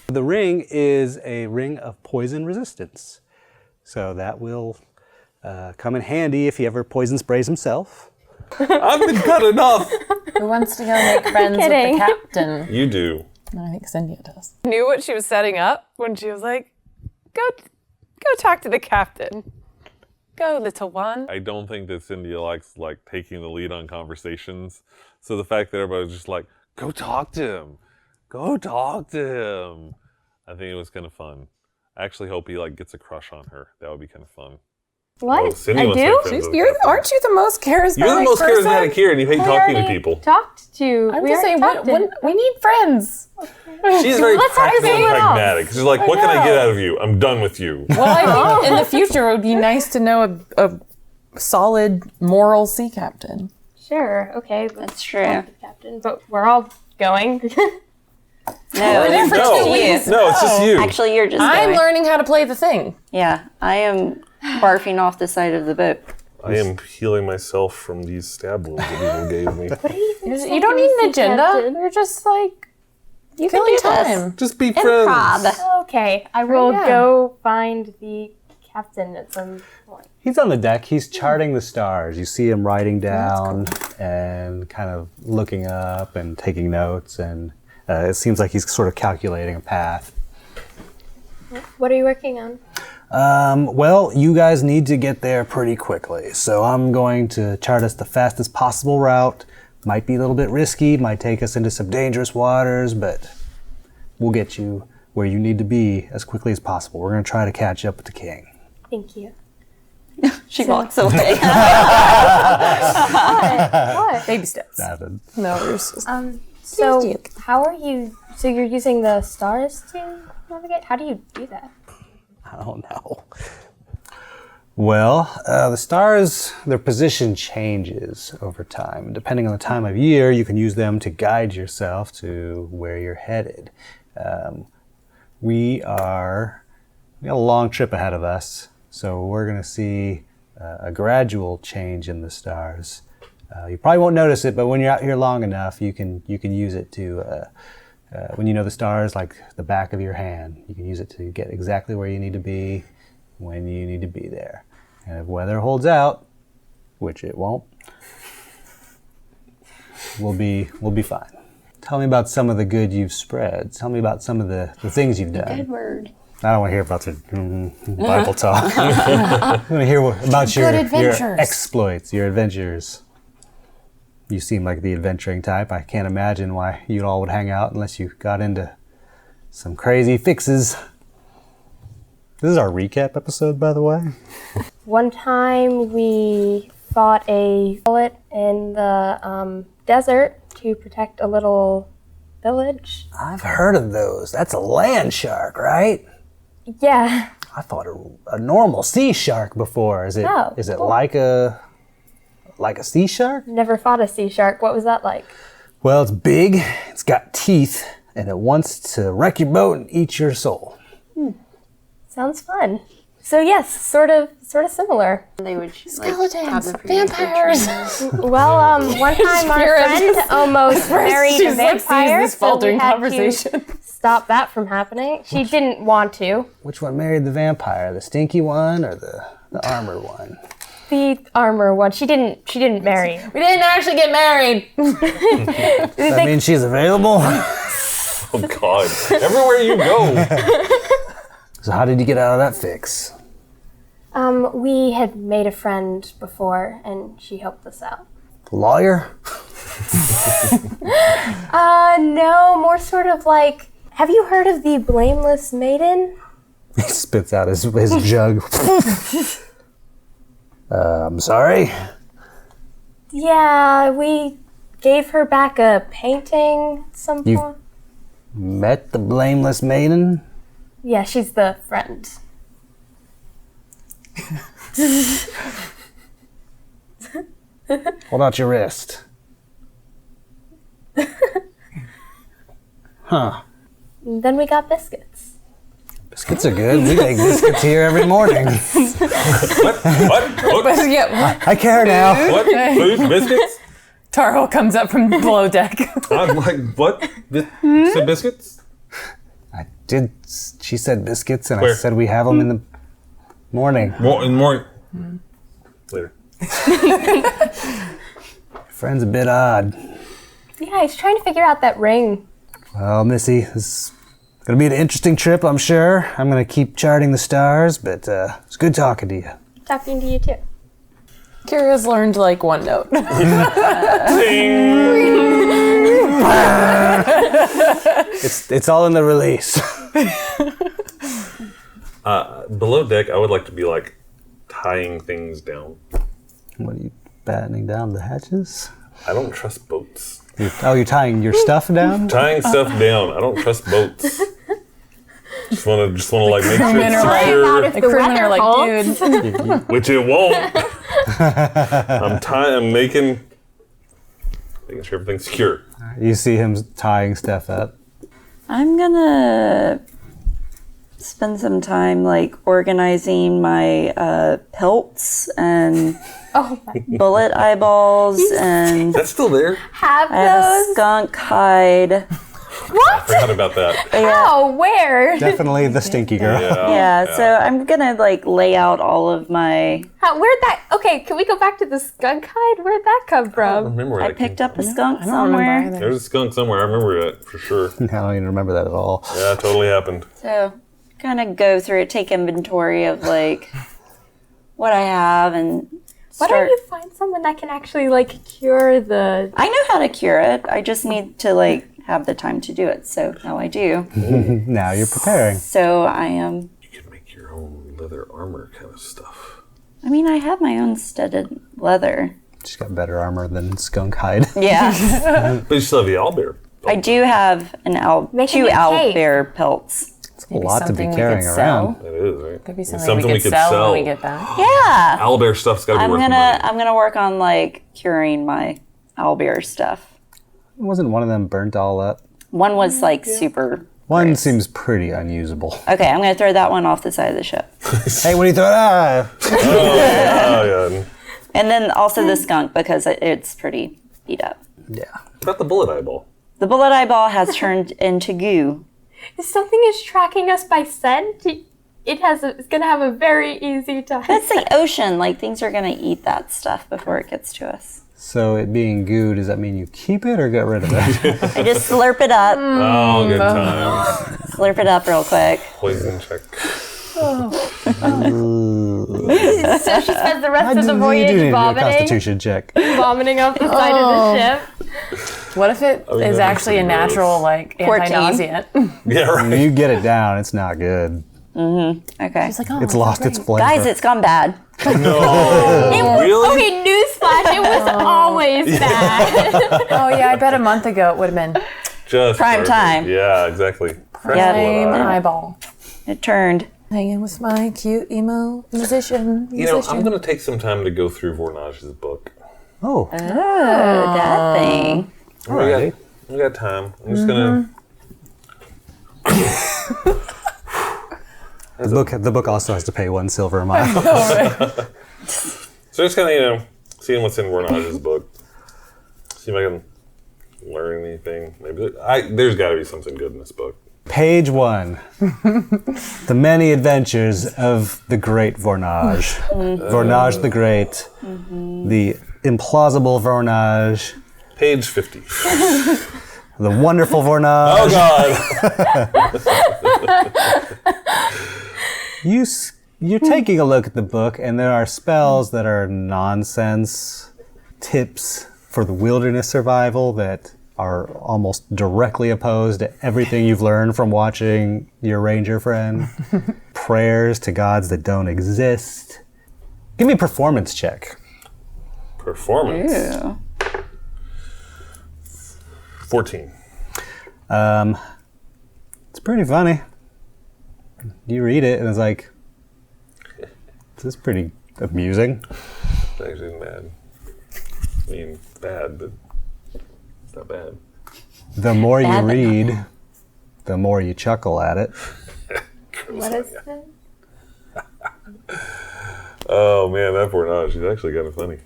The ring is a ring of poison resistance. So that will come in handy if he ever poison sprays himself. I've been cut enough. Who wants to go make friends with the captain? You do. I think Cynthia does. Knew what she was setting up when she was like, go talk to the captain. Go, little one. I don't think that Cindy likes taking the lead on conversations. So the fact that everybody was just like, go talk to him. Go talk to him. I think it was kind of fun. I actually hope he gets a crush on her. That would be kind of fun. What? Oh, Cindy I wants to do? make friends with the captain. Aren't you the most charismatic You're the most person? charismatic here, and you hate talking to people. Talked to. I'm just saying, we need friends. She's very Let's talk to practical and someone else. pragmatic. She's like, what can I get out of you? I'm done with you. Well, I think in the future it would be nice to know a solid moral sea captain. Sure. Okay. That's true. Captain, but we're all going. No, there for No, 2 weeks. no, it's just you. actually, you're just I'm going. learning how to play the thing. Yeah, I am barfing off the side of the boat. I am healing myself from these stab wounds that people gave me. You don't need an agenda. You're just You killing can do time. Just be friends. Improv. Okay, I will yeah. go find the captain at some point. He's on the deck. He's charting the stars. You see him writing down and kind of looking up and taking notes. And it seems like he's sort of calculating a path. What are you working on? Well, you guys need to get there pretty quickly. So I'm going to chart us the fastest possible route. Might be a little bit risky, might take us into some dangerous waters, but we'll get you where you need to be as quickly as possible. We're going to try to catch up with the king. Thank you. She walks away. What? Baby steps. Nothing. No, you're just, So, how are you? So you're using the stars to navigate? How do you do that? I don't know. Well, the stars, their position changes over time. Depending on the time of year, you can use them to guide yourself to where you're headed. We got a long trip ahead of us, so we're going to see a gradual change in the stars. You probably won't notice it, but when you're out here long enough, you can use it to, when you know the stars like the back of your hand, you can use it to get exactly where you need to be when you need to be there. And if weather holds out, which it won't, we'll be fine. Tell me about some of the good you've spread. Tell me about some of the things you've done. Good word. I don't want to hear about your Bible talk. I want to hear about your exploits, your adventures. You seem like the adventuring type. I can't imagine why you all would hang out unless you got into some crazy fixes. This is our recap episode, by the way. One time we fought a Scarlet in the desert to protect a little village. I've heard of those. That's a land shark, right? Yeah. I fought a normal sea shark before. Is it cool. like a sea shark? Never fought a sea shark. What was that like? Well, it's big, it's got teeth, and it wants to wreck your boat and eat your soul. Sounds fun. So yes, sort of similar. They would skeletons, vampires. Well, one time our friend almost married a vampire, this so we faltering had conversation. to stop that from happening. She didn't want to. Which one married the vampire? The stinky one or the armor one? The armor one. She didn't marry. We didn't actually get married. That means she's available? Oh God! Everywhere you go. So how did you get out of that fix? We had made a friend before, and she helped us out. Lawyer? No, more sort of like. Have you heard of the Blameless Maiden? He spits out his jug. I'm sorry? Yeah, we gave her back a painting at some You- point. Met the blameless maiden? Yeah, she's the friend. Hold out your wrist. Huh. And then we got biscuits. Biscuits are good. We make biscuits here every morning. What? Yeah, I care now. What? Food? Biscuits? Taro comes up from below deck. I'm like, what? Some biscuits? I did. She said biscuits, and I Where? said we have them in the morning. More. Later. Friend's a bit odd. Yeah, he's trying to figure out that ring. Well, Missy, this is gonna be an interesting trip, I'm sure. I'm gonna keep charting the stars, but it's good talking to you. Talking to you too. Kira's learned like one note. It's all in the release. Below deck, I would like to be like tying things down. What are you battening down the hatches? I don't trust boats. You're tying your stuff down? Tying stuff down. I don't trust boats. Just want to like make sure crewmen it's are like- secure, The crewmen are like, dude. which it won't. I'm making sure everything's secure. You see him tying stuff up. I'm gonna spend some time like organizing my pelts and Oh my. bullet eyeballs, and That's still there. Have I have a those? skunk hide. What? Forgot about that. How? Where? Definitely the stinky girl. Yeah, so I'm gonna like lay out all of my. Where'd that? Okay, can we go back to the skunk hide? Where'd that come from? Remember where I that came picked up a skunk I don't remember somewhere. either. There's a skunk somewhere. I remember that for sure. I don't even remember that at all. Yeah, it totally happened. So kind of go through it, take inventory of like what I have, and Why start. don't you find someone that can actually like cure the? I know how to cure it. I just need to like have the time to do it. So now I do. Now you're preparing. So I am. You could make your own leather armor kind of stuff. I mean, I have my own studded leather. She's got better armor than skunk hide. Yeah, But you still have the owlbear. I do have Make a two new owl cape. bear pelts. It's a lot to be something we carrying could around. sell. That is, right? Could be something we could sell when we get back. Yeah, Owlbear stuff's got to be worth money. I'm gonna work on like curing my owl bear stuff. Wasn't one of them burnt all up? One was like super. One seems pretty unusable. Okay, I'm gonna throw that one off the side of the ship. Hey, what do you throw? Ah! Oh, yeah. And then also the skunk because it's pretty beat up. Yeah. What about the bullet eyeball? The bullet eyeball has turned into goo. If something is tracking us by scent, it's gonna have a very easy time. It's the ocean. Like things are gonna eat that stuff before it gets to us. So it being goo, does that mean you keep it or get rid of it? I just slurp it up. Oh, good time. Slurp it up real quick. Poison check. So she spends the rest of the you do voyage need to do a vomiting, constitution check. vomiting off the side of the ship. What if it is that's actually a gross. natural like 14. anti-nauseant? Yeah, right. When you get it down, it's not good. Okay. It's like, oh, It's lost its flavor. Guys, it's gone bad. Really? Okay, newsflash, it was always bad. oh yeah, I bet a month ago it would have been Just Prime perfect. time. Yeah, exactly. Yeah. flame eyeball. It turned. Hanging with my cute emo musician. You know, I'm going to take some time to go through Vornage's book. Oh, Oh, that thing. alright. We got time. I'm just going to... The book also has to pay 1 silver a mile. So just kind of, seeing what's in Vornage's book. See if I can learn anything. Maybe there's got to be something good in this book. Page 1. The many adventures of the great Vornage. Vornage the Great. The implausible Vornage. Page 50. The wonderful Vornage. Oh, God! You're taking a look at the book, and there are spells that are nonsense, tips for the wilderness survival that are almost directly opposed to everything you've learned from watching your ranger friend. Prayers to gods that don't exist. Give me a performance check. Performance. Ew. 14. It's pretty funny. You read it and it's like, this is pretty amusing. It's actually bad. I mean, bad, but it's not bad. The more you read, the more you chuckle at it. What is this? Oh man, that poor Naj, she's actually kind of funny.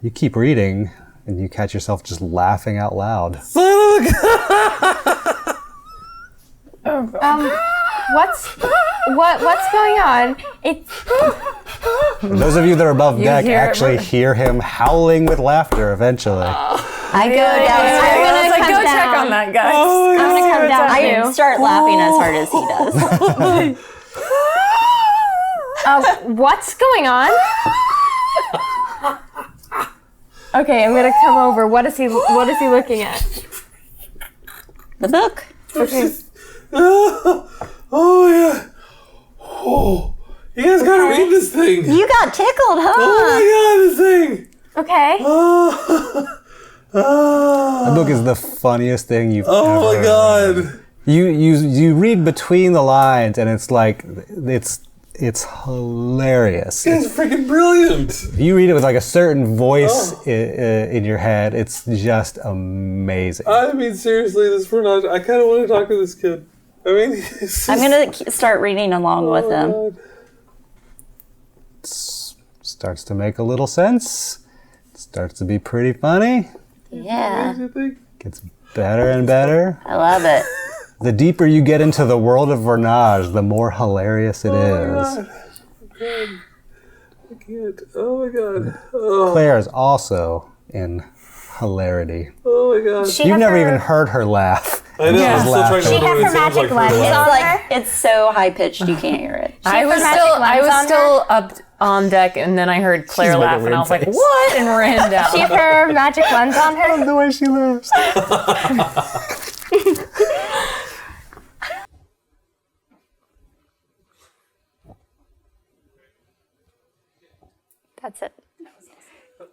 You keep reading and you catch yourself just laughing out loud. What's going on? It's Those of you that are above deck hear it, actually but- hear him howling with laughter eventually. I go downstairs. I'm gonna Like, come go down. check on that, guys. I'm gonna come down I too. start laughing as hard as he does. What's going on? Okay, I'm gonna come over. What is he looking at? The book. Okay. Oh yeah. Oh, you guys gotta read this thing. You got tickled, huh? Oh my god, this thing. Okay. The book is the funniest thing you've ever Oh my god. You read between the lines and it's like it's hilarious. It's freaking brilliant. You read it with like a certain voice in your head. It's just amazing. I mean, seriously, this Vernage, I kind of want to talk to this kid. I mean, it's just, I'm gonna start reading along with him. God. Starts to make a little sense. Starts to be pretty funny. Yeah, What do you think? Gets better and better. I love it. The deeper you get into the world of Vernage, the more hilarious it Oh my is. god. God. I can't. Oh my god. Oh, Claire is also in hilarity. oh my god. She You've has never her- even heard her laugh. I know. Yeah. I'm still trying to She remember has what her it sounds magic like for lens her It's on. laugh. like it's so high pitched you can't hear it. I was magic still lens on up on deck, and then I heard Claire making a laugh, and I weird was like, face. "What?" and ran down. She have her magic lens on her. The way she laughs. That's it.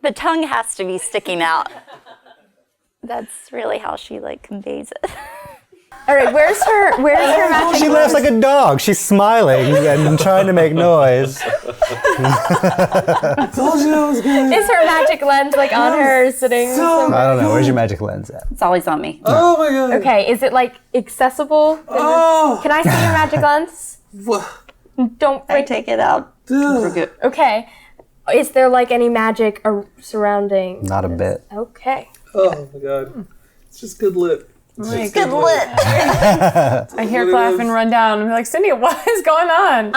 The tongue has to be sticking out. That's really how she like conveys it. All right, where's her magic She laughs like a dog. She's smiling and trying to make noise. Told you that was good. Is her magic lens like on her sitting? I don't know. Where's your magic lens at? It's always on me. Oh my god. Okay, is it like accessible? Oh. Can I see your magic lens? What? Don't I break. take it out. Ugh. Okay. Is there like any magic surrounding? Not a bit. Okay. Oh my god. It's just good lit. Good lit. I hear Claff and run down and be like, "Cindy, what is going on?"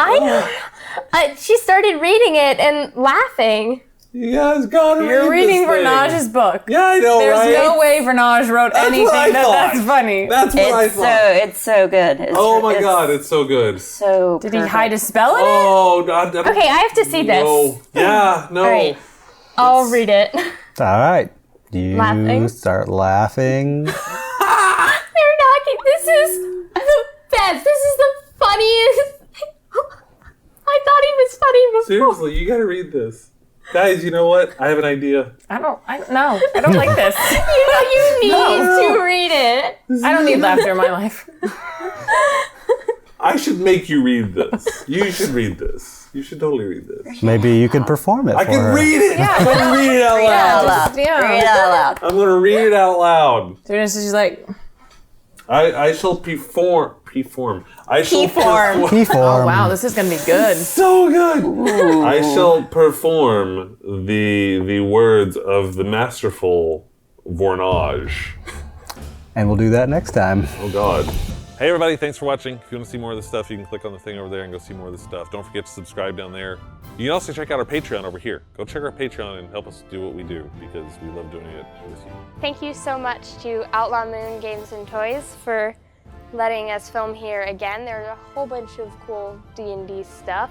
She started reading it and laughing. You guys gotta read You're reading this thing. Vernage's book. Yeah, I know, There's right? no way Vernage wrote That's anything what I thought. that's funny. That's what I thought. It's so good. Oh my god, it's so good. So Did he hide a spell in it? Oh, I don't Okay, I have to see this. know. Yeah, no. All right. I'll read it. All right. You Laughing? start laughing. They're knocking. This is the best. This is the funniest. I thought he was funny before. Seriously, you gotta read this. Guys, you know what? I have an idea. I don't like this. You need to read it. I don't need laughter in my life. I should make you read this. You should read this. You should totally read this. Maybe you could perform it I for can her. read it. I'm gonna read it out loud. Read it out loud. I'm gonna read it out loud. So she's like, I shall perform. I shall Perform. perform. "Oh wow, this is gonna be good." So good. I shall perform the words of the masterful Vernage. And we'll do that next time. Oh God. Hey everybody, thanks for watching. If you want to see more of this stuff, you can click on the thing over there and go see more of this stuff. Don't forget to subscribe down there. You can also check out our Patreon over here. Go check our Patreon and help us do what we do because we love doing it with you. Thank you so much to Outlaw Moon Games and Toys for letting us film here again. There's a whole bunch of cool D&D stuff.